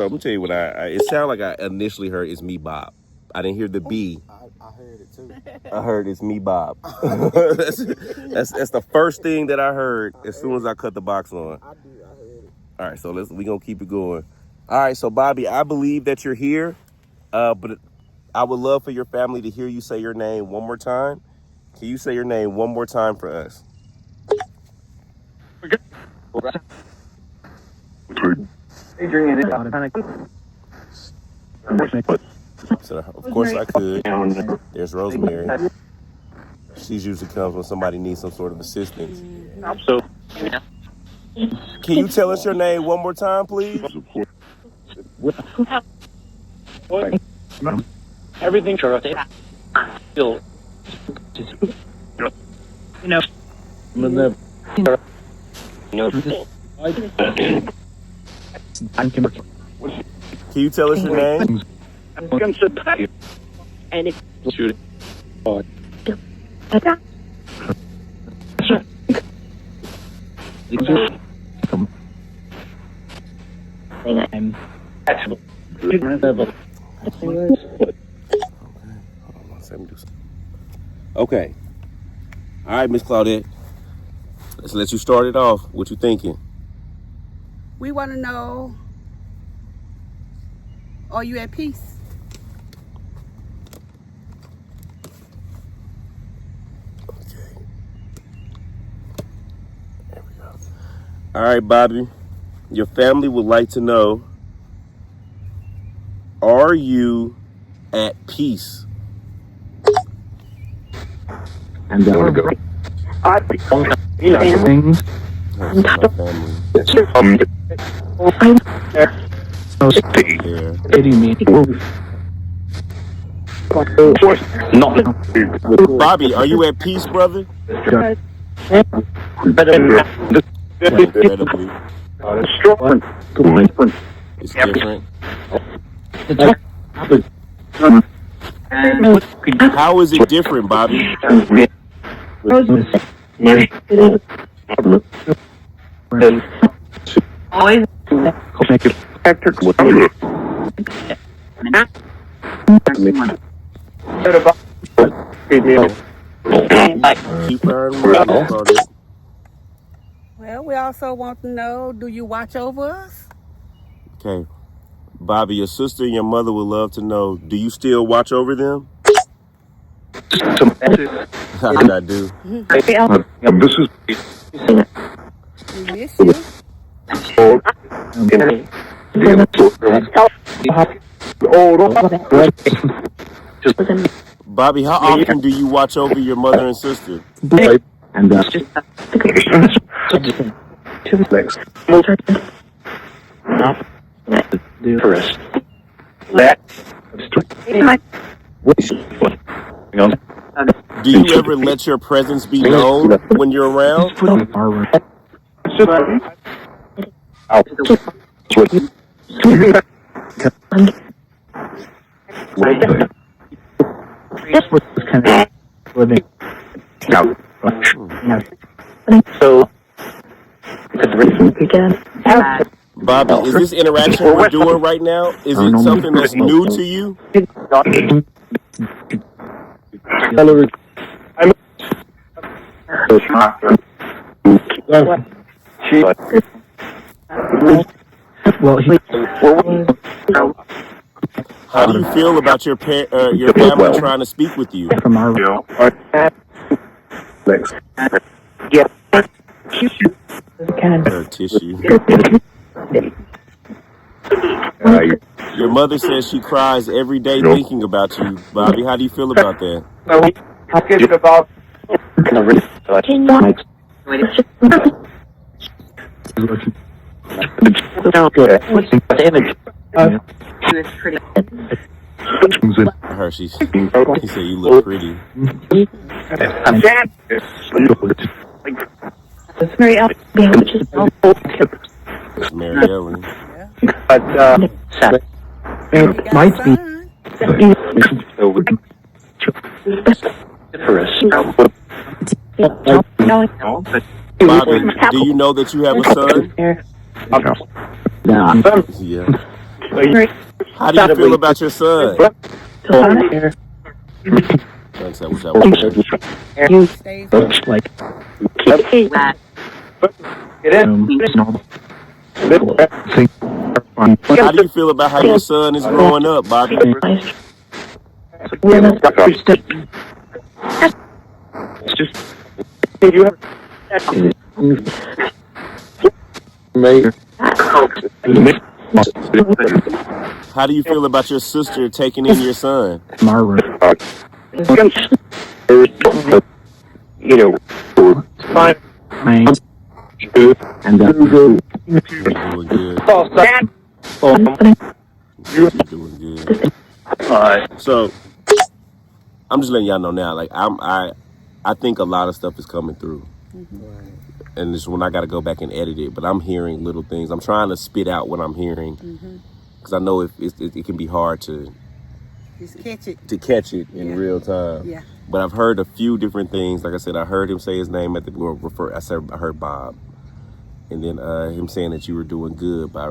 A: I'm gonna tell you what it sounded like I initially heard is me, Bob. I didn't hear the B.
D: I heard it too.
A: I heard it's me, Bob. that's the first thing that I heard as soon as I cut the box on.
D: I heard it.
A: All right, so we gonna keep it going. All right, so Bobby, I believe that you're here, but I would love for your family to hear you say your name one more time. Can you say your name one more time for us? So of course I could. There's Rosemary. She's usually comes when somebody needs some sort of assistance. Can you tell us your name one more time, please?
E: Everything still,
A: Can you tell us your name?
E: and it's shooting.
A: Okay. All right, Miss Claudette. Let's let you start it off. What you thinking?
C: We want to know, are you at peace?
A: Okay. There we go. All right, Bobby. Your family would like to know, are you at peace?
E: And then we're going. Things.
A: Bobby, are you at peace, brother? Incredibly. It's different. How is it different, Bobby? Keep her in mind.
C: Well, we also want to know, do you watch over us?
A: Okay. Bobby, your sister and your mother would love to know, do you still watch over them? I do.
C: We miss you.
A: Bobby, how often do you watch over your mother and sister?
E: And just two legs. Do first. That.
A: Do you ever let your presence be known when you're around?
E: So,
A: Bobby, is this interaction we're doing right now, is it something that's new to you? How do you feel about your family trying to speak with you? Her tissue. Your mother says she cries every day thinking about you, Bobby. How do you feel about that? I heard she said you look pretty.
F: It's Mary Ellen, which is
A: It's Mary Ellen.
C: Might be.
A: Bobby, do you know that you have a son? Yeah. How do you feel about your son? How do you feel about how your son is growing up, Bobby? How do you feel about your sister taking in your son? Doing good. You're doing good. So I'm just letting y'all know now. Like I think a lot of stuff is coming through, and this is when I got to go back and edit it. But I'm hearing little things. I'm trying to spit out what I'm hearing because I know it can be hard to catch it in real time.
C: Yeah.
A: But I've heard a few different things. Like I said, I heard him say his name at the I heard Bob, and then him saying that you were doing good by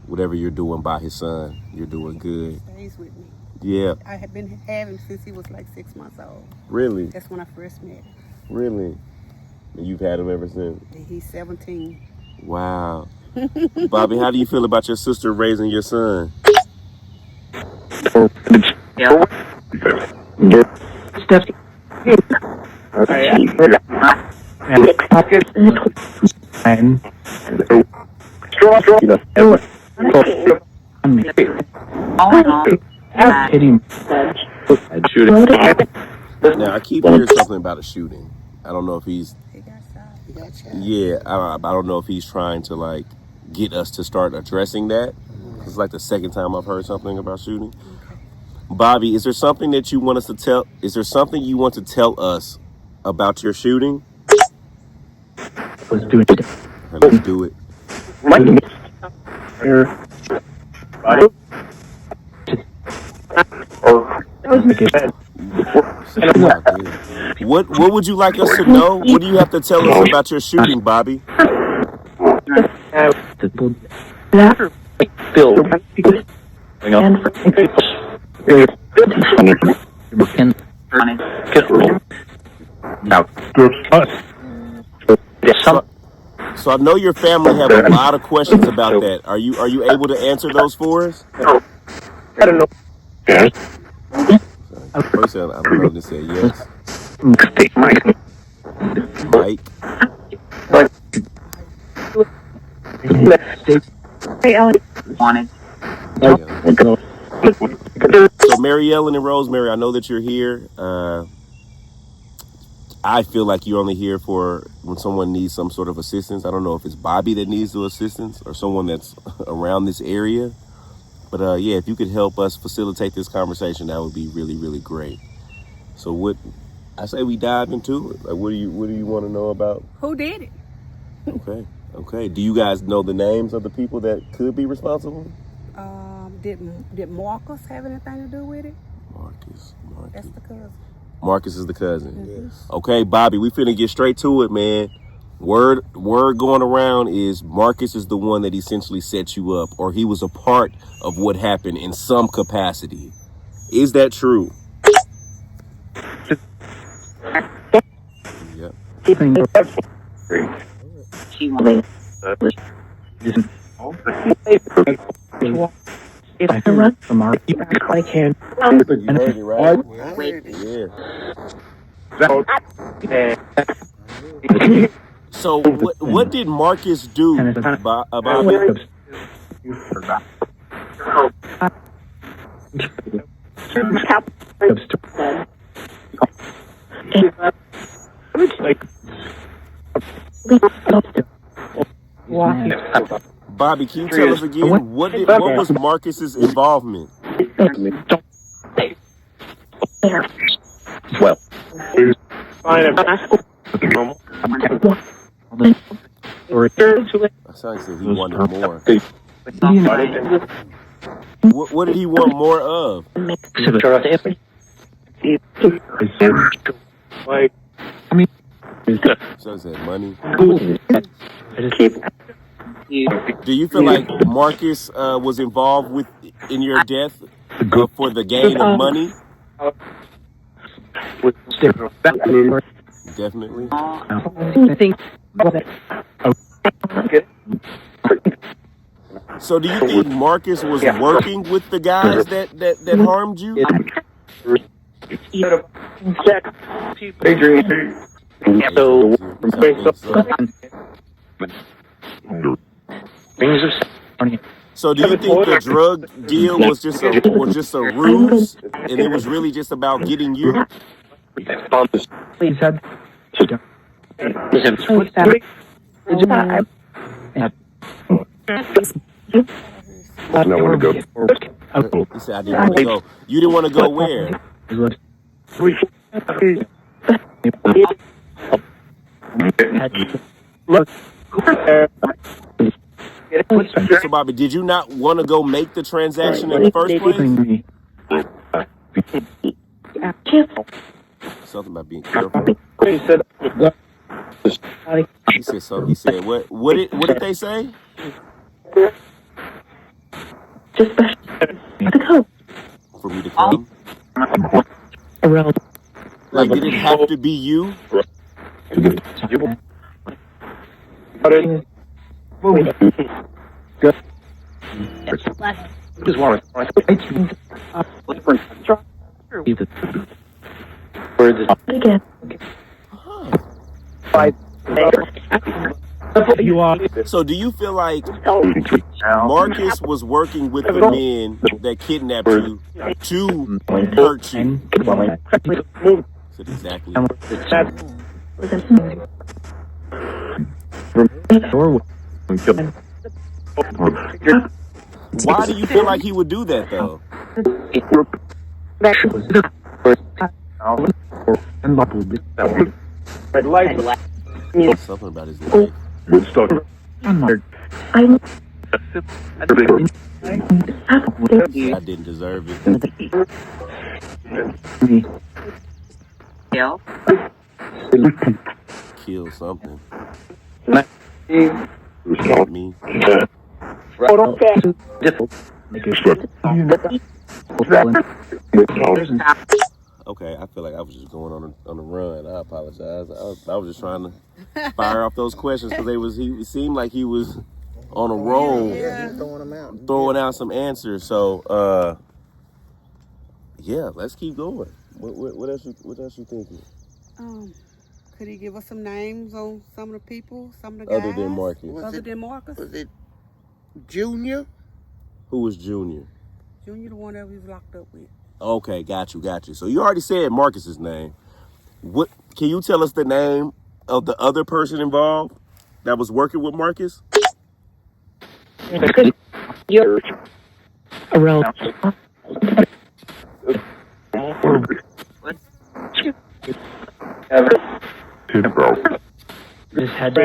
A: whatever you're doing by his son. You're doing good.
C: Stays with me.
A: Yeah.
C: I have been having since he was like 6 months old.
A: Really?
C: That's when I first met him.
A: Really? And you've had him ever since?
C: And he's 17.
A: Wow. Bobby, how do you feel about your sister raising your son? Now, I keep hearing something about a shooting. I don't know if he's...
C: He got shot.
A: Yeah, I don't know if he's trying to, like, get us to start addressing that. It's like the second time I've heard something about shooting.
C: Okay.
A: Bobby, is there something that you want us to tell... Is there something you want to tell us about your shooting?
E: Let's do it.
A: Okay, let's do it. What would you like us to know? What do you have to tell us about your shooting, Bobby? So I know your family have a lot of questions about that. Are you able to answer those for us?
E: I don't know. Yes.
A: First, I don't know. Just say yes. Mike.
F: Mary Ellen.
A: So Mary Ellen and Rosemary, I know that you're here. I feel like you're only here for when someone needs some sort of assistance. I don't know if it's Bobby that needs the assistance or someone that's around this area. But yeah, if you could help us facilitate this conversation, that would be really, really great. So what I say we dive into it. Like, what do you want to know about?
C: Who did it?
A: Okay. Do you guys know the names of the people that could be responsible?
C: Did Marcus have anything to do with it?
A: Marcus.
C: That's the cousin.
A: Marcus is the cousin.
D: Yes.
A: Okay, Bobby, we finna get straight to it, man. Word going around is Marcus is the one that essentially set you up, or he was a part of what happened in some capacity. Is that true? Yeah.
F: If I run from our I can.
A: You heard it, right?
D: Yeah.
A: Yeah. So what did Marcus do, Bobby? Bobby, can you tell us again what was Marcus's involvement?
E: Well,
A: I sounds like he wanted more. What did he want more of? So is that money? Do you feel like Marcus was involved in your death for the gain of money? Definitely. So do you think Marcus was working with the guys that harmed you? So do you think the drug deal was just a ruse, and it was really just about getting you?
F: Please have.
E: I want to go.
A: He said, I didn't want to go. You didn't want to go where? So, Bobby, did you not want to go make the transaction in the first place? Something about being careful. He said something. He said, what did they say?
F: Just the code.
A: For me to come?
F: Around.
A: Like, did it have to be you?
E: Just want
F: Again.
E: You are.
A: So do you feel like Marcus was working with the men that kidnapped you to hurt you? Said exactly. Why do you feel like he would do that though? Something about his life. I didn't deserve it. Kill something. Me. Okay, I feel like I was just going on a run. I apologize. I was just trying to fire off those questions because he seemed like he was on a roll, throwing out some answers. So, yeah, let's keep going. What else you thinking?
C: Could he give us some names on some of the people, some of the guys?
A: Other than Marcus.
B: Was it Junior?
A: Who was Junior?
C: Junior, the one that we was locked up with.
A: Okay, got you. So you already said Marcus's name. What can you tell us the name of the other person involved that was working with Marcus?
F: You're around. This had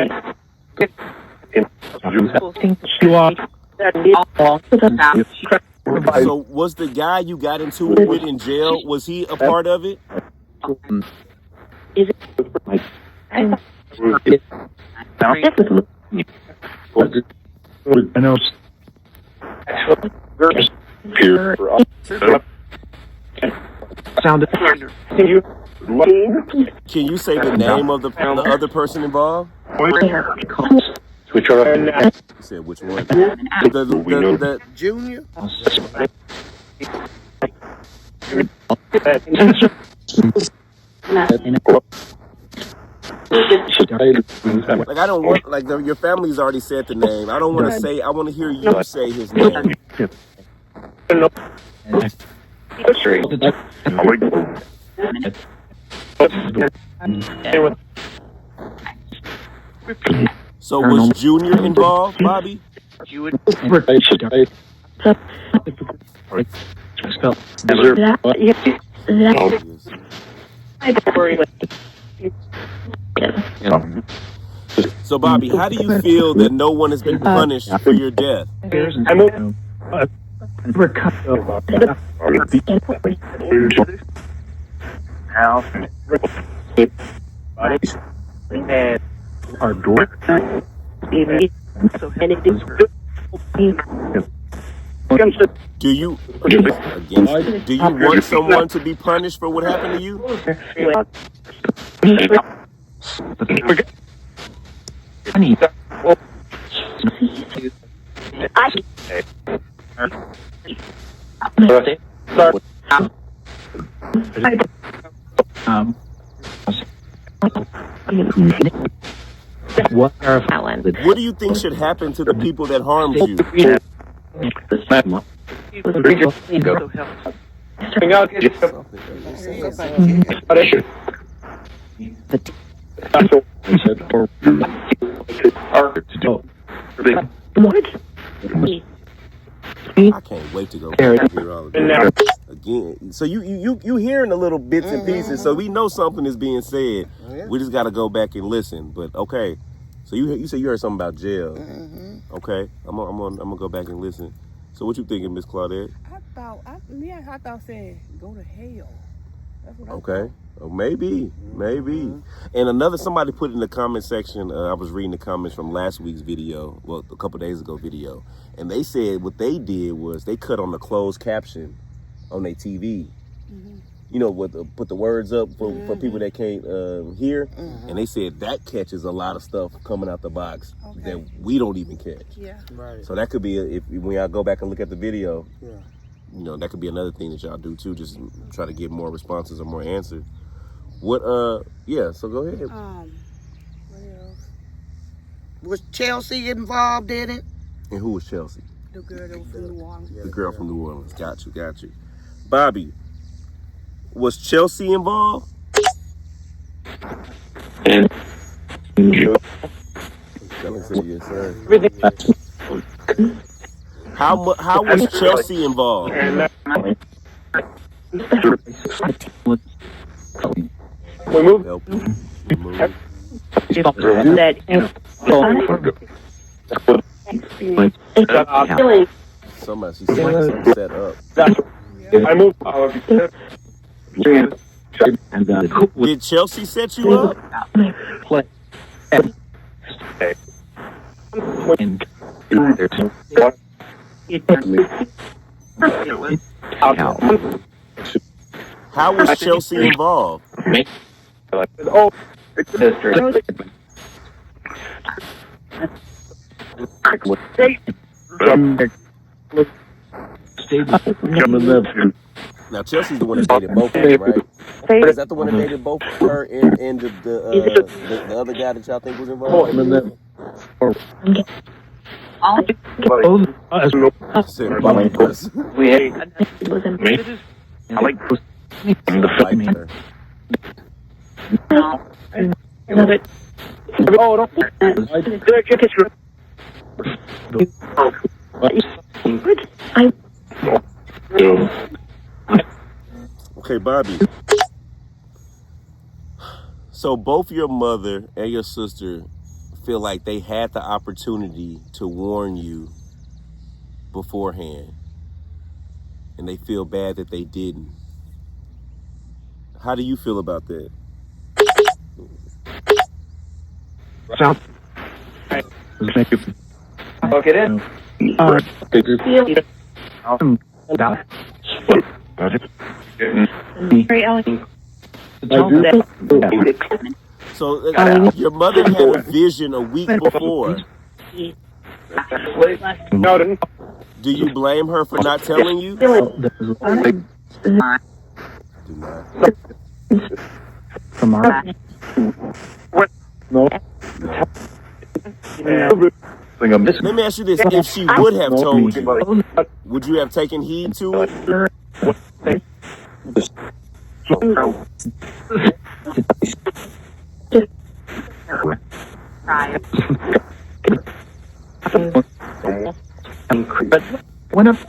A: So was the guy you got into it with in jail, was he a part of it?
E: I know. Sound.
A: Can you say the name of the other person involved?
E: Which are
A: You said which one? The
B: Junior?
A: like I don't want your family's already said the name. I don't want to say. I want to hear you say his name. So was Junior involved, Bobby? So Bobby, how do you feel that no one has been punished for your death? Do you want someone to be punished for what happened to you? What do you think should happen to the people that harmed you? I can't wait to go back and hear all of this again. So you hearing the little bits and pieces, so we know something is being said. We just got to go back and listen. But okay, so you said you heard something about jail. Okay, I'm gonna go back and listen. So what you thinking, Miss Claudette?
C: I thought saying go to hell. That's what I
A: Okay.
C: thought.
A: Oh, maybe. And somebody put in the comment section, I was reading the comments from last week's video, well, a couple days ago video, and they said what they did was they cut on the closed caption on their TV. You know, put the words up for people that can't hear, and they said that catches a lot of stuff coming out the box that we don't even catch.
C: Yeah.
D: Right.
A: So that could be, when y'all go back and look at the video,
D: Yeah.
A: you know, that could be another thing that y'all do too, just try to get more responses or more answers. What, so go ahead.
C: What else?
B: Was Chelsea involved in it?
A: And who was Chelsea?
C: The girl that was from New Orleans.
A: The girl from New Orleans. Got you. Bobby, was Chelsea involved? Dalen said yes, sir. How was Chelsea involved? Help you. Move. Somebody set up. Did Chelsea set you up? How was Chelsea involved? Now Chelsea's the one that dated both of them, right? Is that the one that dated both her and the other guy that y'all think was involved? I said both of us.
F: I like
A: So I liked her.
F: love it. Oh, don't. I
A: Okay, Bobby. So both your mother and your sister feel like they had the opportunity to warn you beforehand, and they feel bad that they didn't. How do you feel about that?
F: sound. Thank you. Okay, then. Very elegant.
A: So your mother had a vision a week before. Do you blame her for not telling you? Do not.
F: From our no.
A: Let me ask you this: if she would have told you, would you have taken heed to it?
F: One of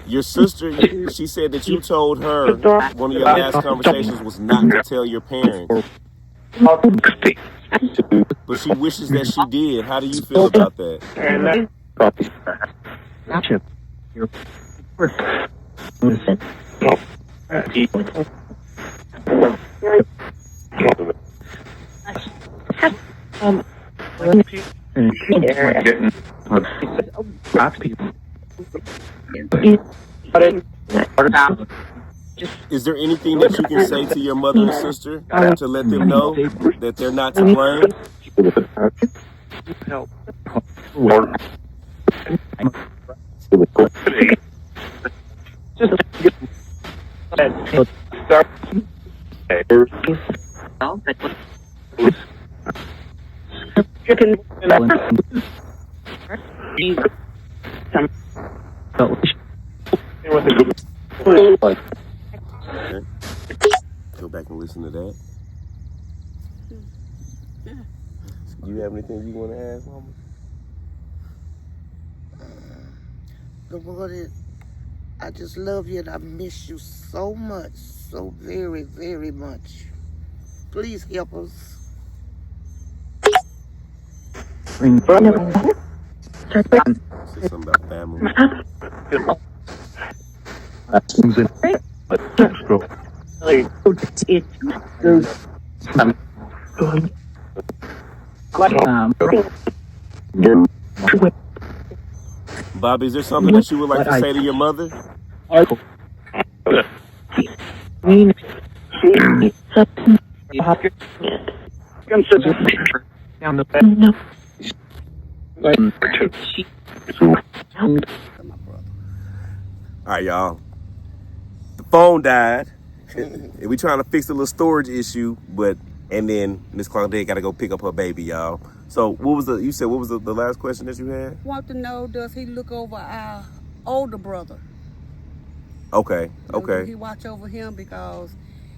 A: Your sister, she said that you told her one of your last conversations was not to tell your parents, but she wishes that she did. How do you feel about that? Is there anything that you can say to your mother and sister to let them know that they're not to blame? Okay. Go back and listen to that. Do you have anything you want to ask, Mama?
B: The Lord, I just love you and I miss you so much, so very, very much. Please help us.
A: Say something about family. Bobby, is there something that you would like to say to your mother? All right, y'all. The phone died. And we trying to fix a little storage issue, and then Miss Claudette got to go pick up her baby, y'all. So what was the last question that you had?
C: Want to know, does he look over our older brother?
A: Okay.
C: Do he watch over him, because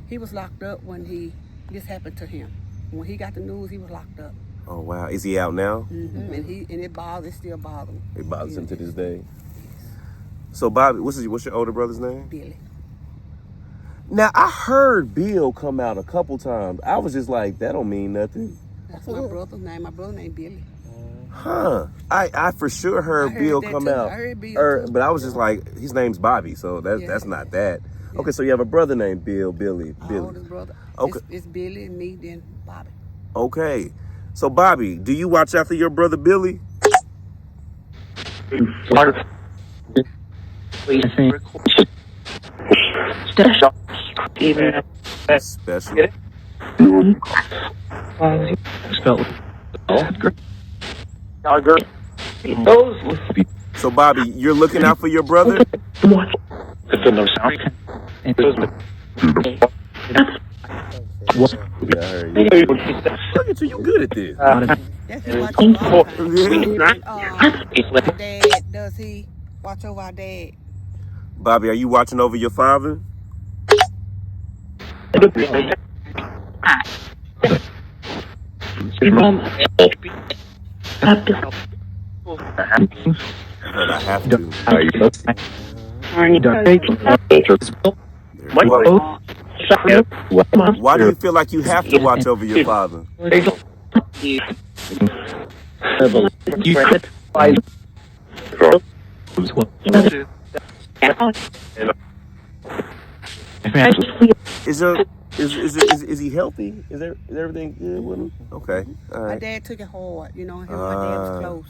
C: he was locked up when this happened to him. When he got the news, he was locked up.
A: Oh wow, is he out now?
C: Mm-hmm. And it still bothers him.
A: It bothers him to this day. So Bobby, what's your older brother's name?
C: Billy.
A: Now I heard Bill come out a couple times. I was just like, that don't mean nothing.
C: That's my brother's name. My brother named Billy.
A: Huh. I for sure heard Bill come out.
C: I heard Bill too.
A: But I was just like, his name's Bobby, so that's not that. Yeah. Okay, so you have a brother named Billy.
C: My oldest brother.
A: Okay.
C: It's Billy and me, then Bobby.
A: Okay. So Bobby, do you watch after your brother Billy? Special. So Bobby, you're looking out for your brother?
F: What?
A: Yeah, I heard you. Look at you good at this.
C: That's he watch over all the time.
A: Yeah.
C: And my dad, does he watch over our dad?
A: Bobby, are you watching over your father? I heard I have to. There's one. Why do you feel like you have to watch over your father? Is your is he healthy? Is everything good with him? Okay, all
C: My
A: right.
C: dad took it hard. You know, him and my dad was close.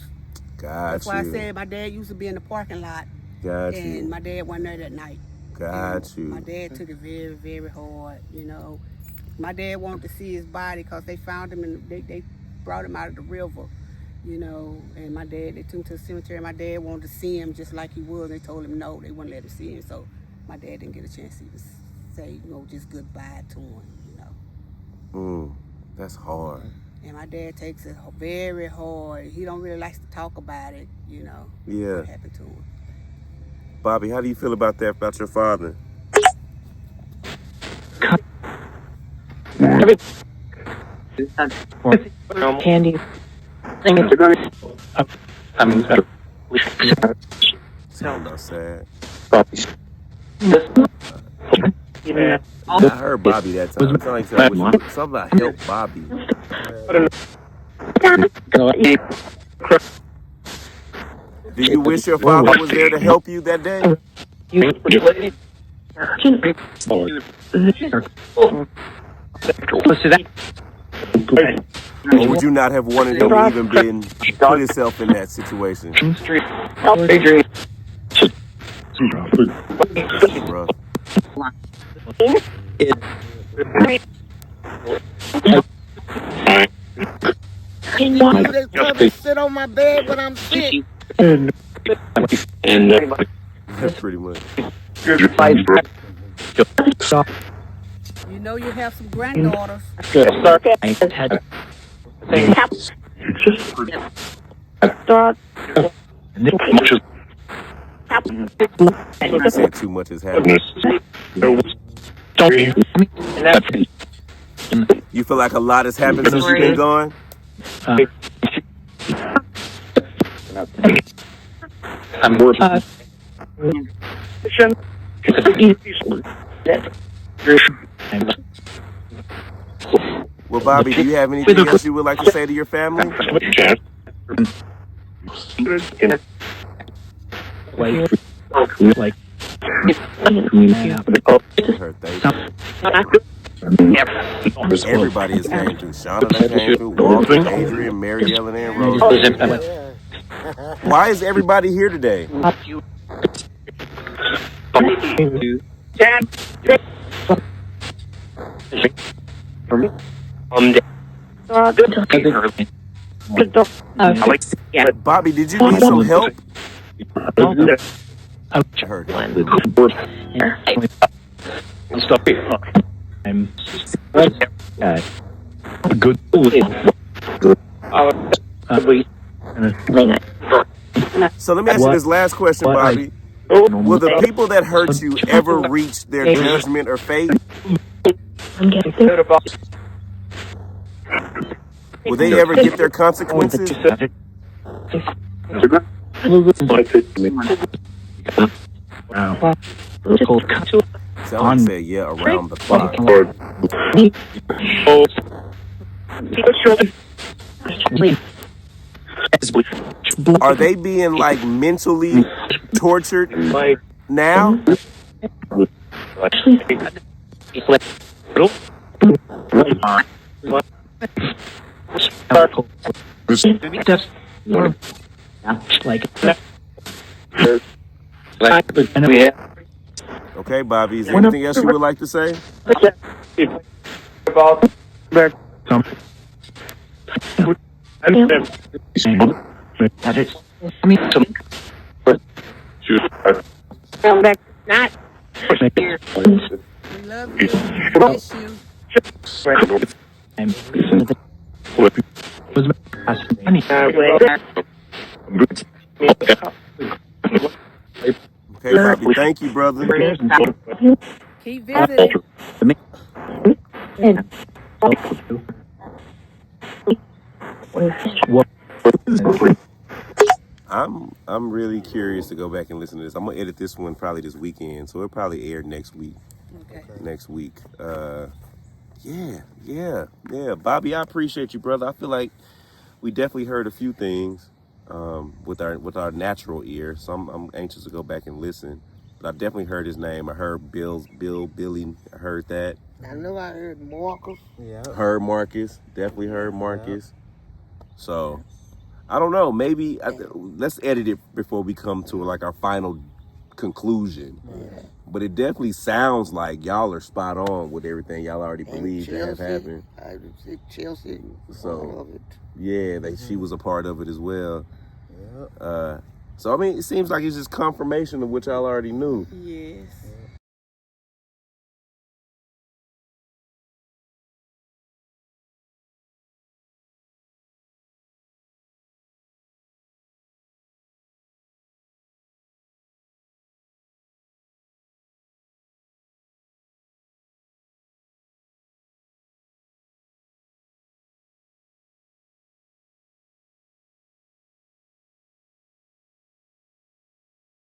A: Got
C: That's why I
A: you.
C: said my dad used to be in the parking lot,
A: Got
C: and
A: you.
C: my dad wasn't there that night.
A: Got
C: My
A: you.
C: dad took it very, very hard. You know, my dad wanted to see his body because they found him and they brought him out of the river. You know, and my dad, they took him to the cemetery. My dad wanted to see him just like he was. They told him no, they wouldn't let him see him. So my dad didn't get a chance to even say, you know, just goodbye to him. You know.
A: That's hard.
C: And my dad takes it very hard. He don't really like to talk about it, you know.
A: Yeah.
C: What happened to him.
A: Bobby, how do you feel about that, about your father?
F: Candy.
A: Sound not sad. I heard Bobby that time. Sound like I wish you would. Something about help Bobby. Do you wish your father was there to help you that day? Or would you not have wanted him to even put himself in that situation? This is rough.
B: Can you do this? Come and sit on my bed when I'm sick.
A: Pretty much.
C: You know you have some granddaughters.
A: You said too much has happened. You feel like a lot has happened since you've been gone? Well, Bobby, do you have anything else you would like to say to your family? Everybody has came through. Shauna done came through. Walter, Adrian, Mary Ellen, and Rose. Why is everybody here today? Bobby, did you need some help? I heard So let me ask you this last question, Bobby. Will the people that hurt you ever reach their judgment or fate? Will they ever get their consequences? Someone said, yeah, around the clock. Are they being like mentally tortured now? Okay, Bobby, is there anything else you would like to say?
C: We love you. Miss you.
F: was
A: Okay, Bobby. Thank you, brother.
C: Keep visiting.
A: I'm really curious to go back and listen to this. I'm gonna edit this one probably this weekend, so it'll probably air next week.
C: Okay.
A: Next week. Yeah. Bobby, I appreciate you, brother. I feel like we definitely heard a few things with our natural ear. So I'm anxious to go back and listen. But I definitely heard his name. I heard Billy. I heard that.
B: I know I heard Marcus.
D: Yeah.
A: Heard Marcus. Definitely heard Marcus. So I don't know. Maybe let's edit it before we come to like our final conclusion.
B: Yeah.
A: But it definitely sounds like y'all are spot on with everything y'all already
B: And
A: believe to have happened.
B: I said Chelsea was
A: So,
B: part of it.
A: Yeah, she was a part of it as well.
D: Yep.
A: So I mean, it seems like it's just confirmation of what y'all already knew.
C: Yeah.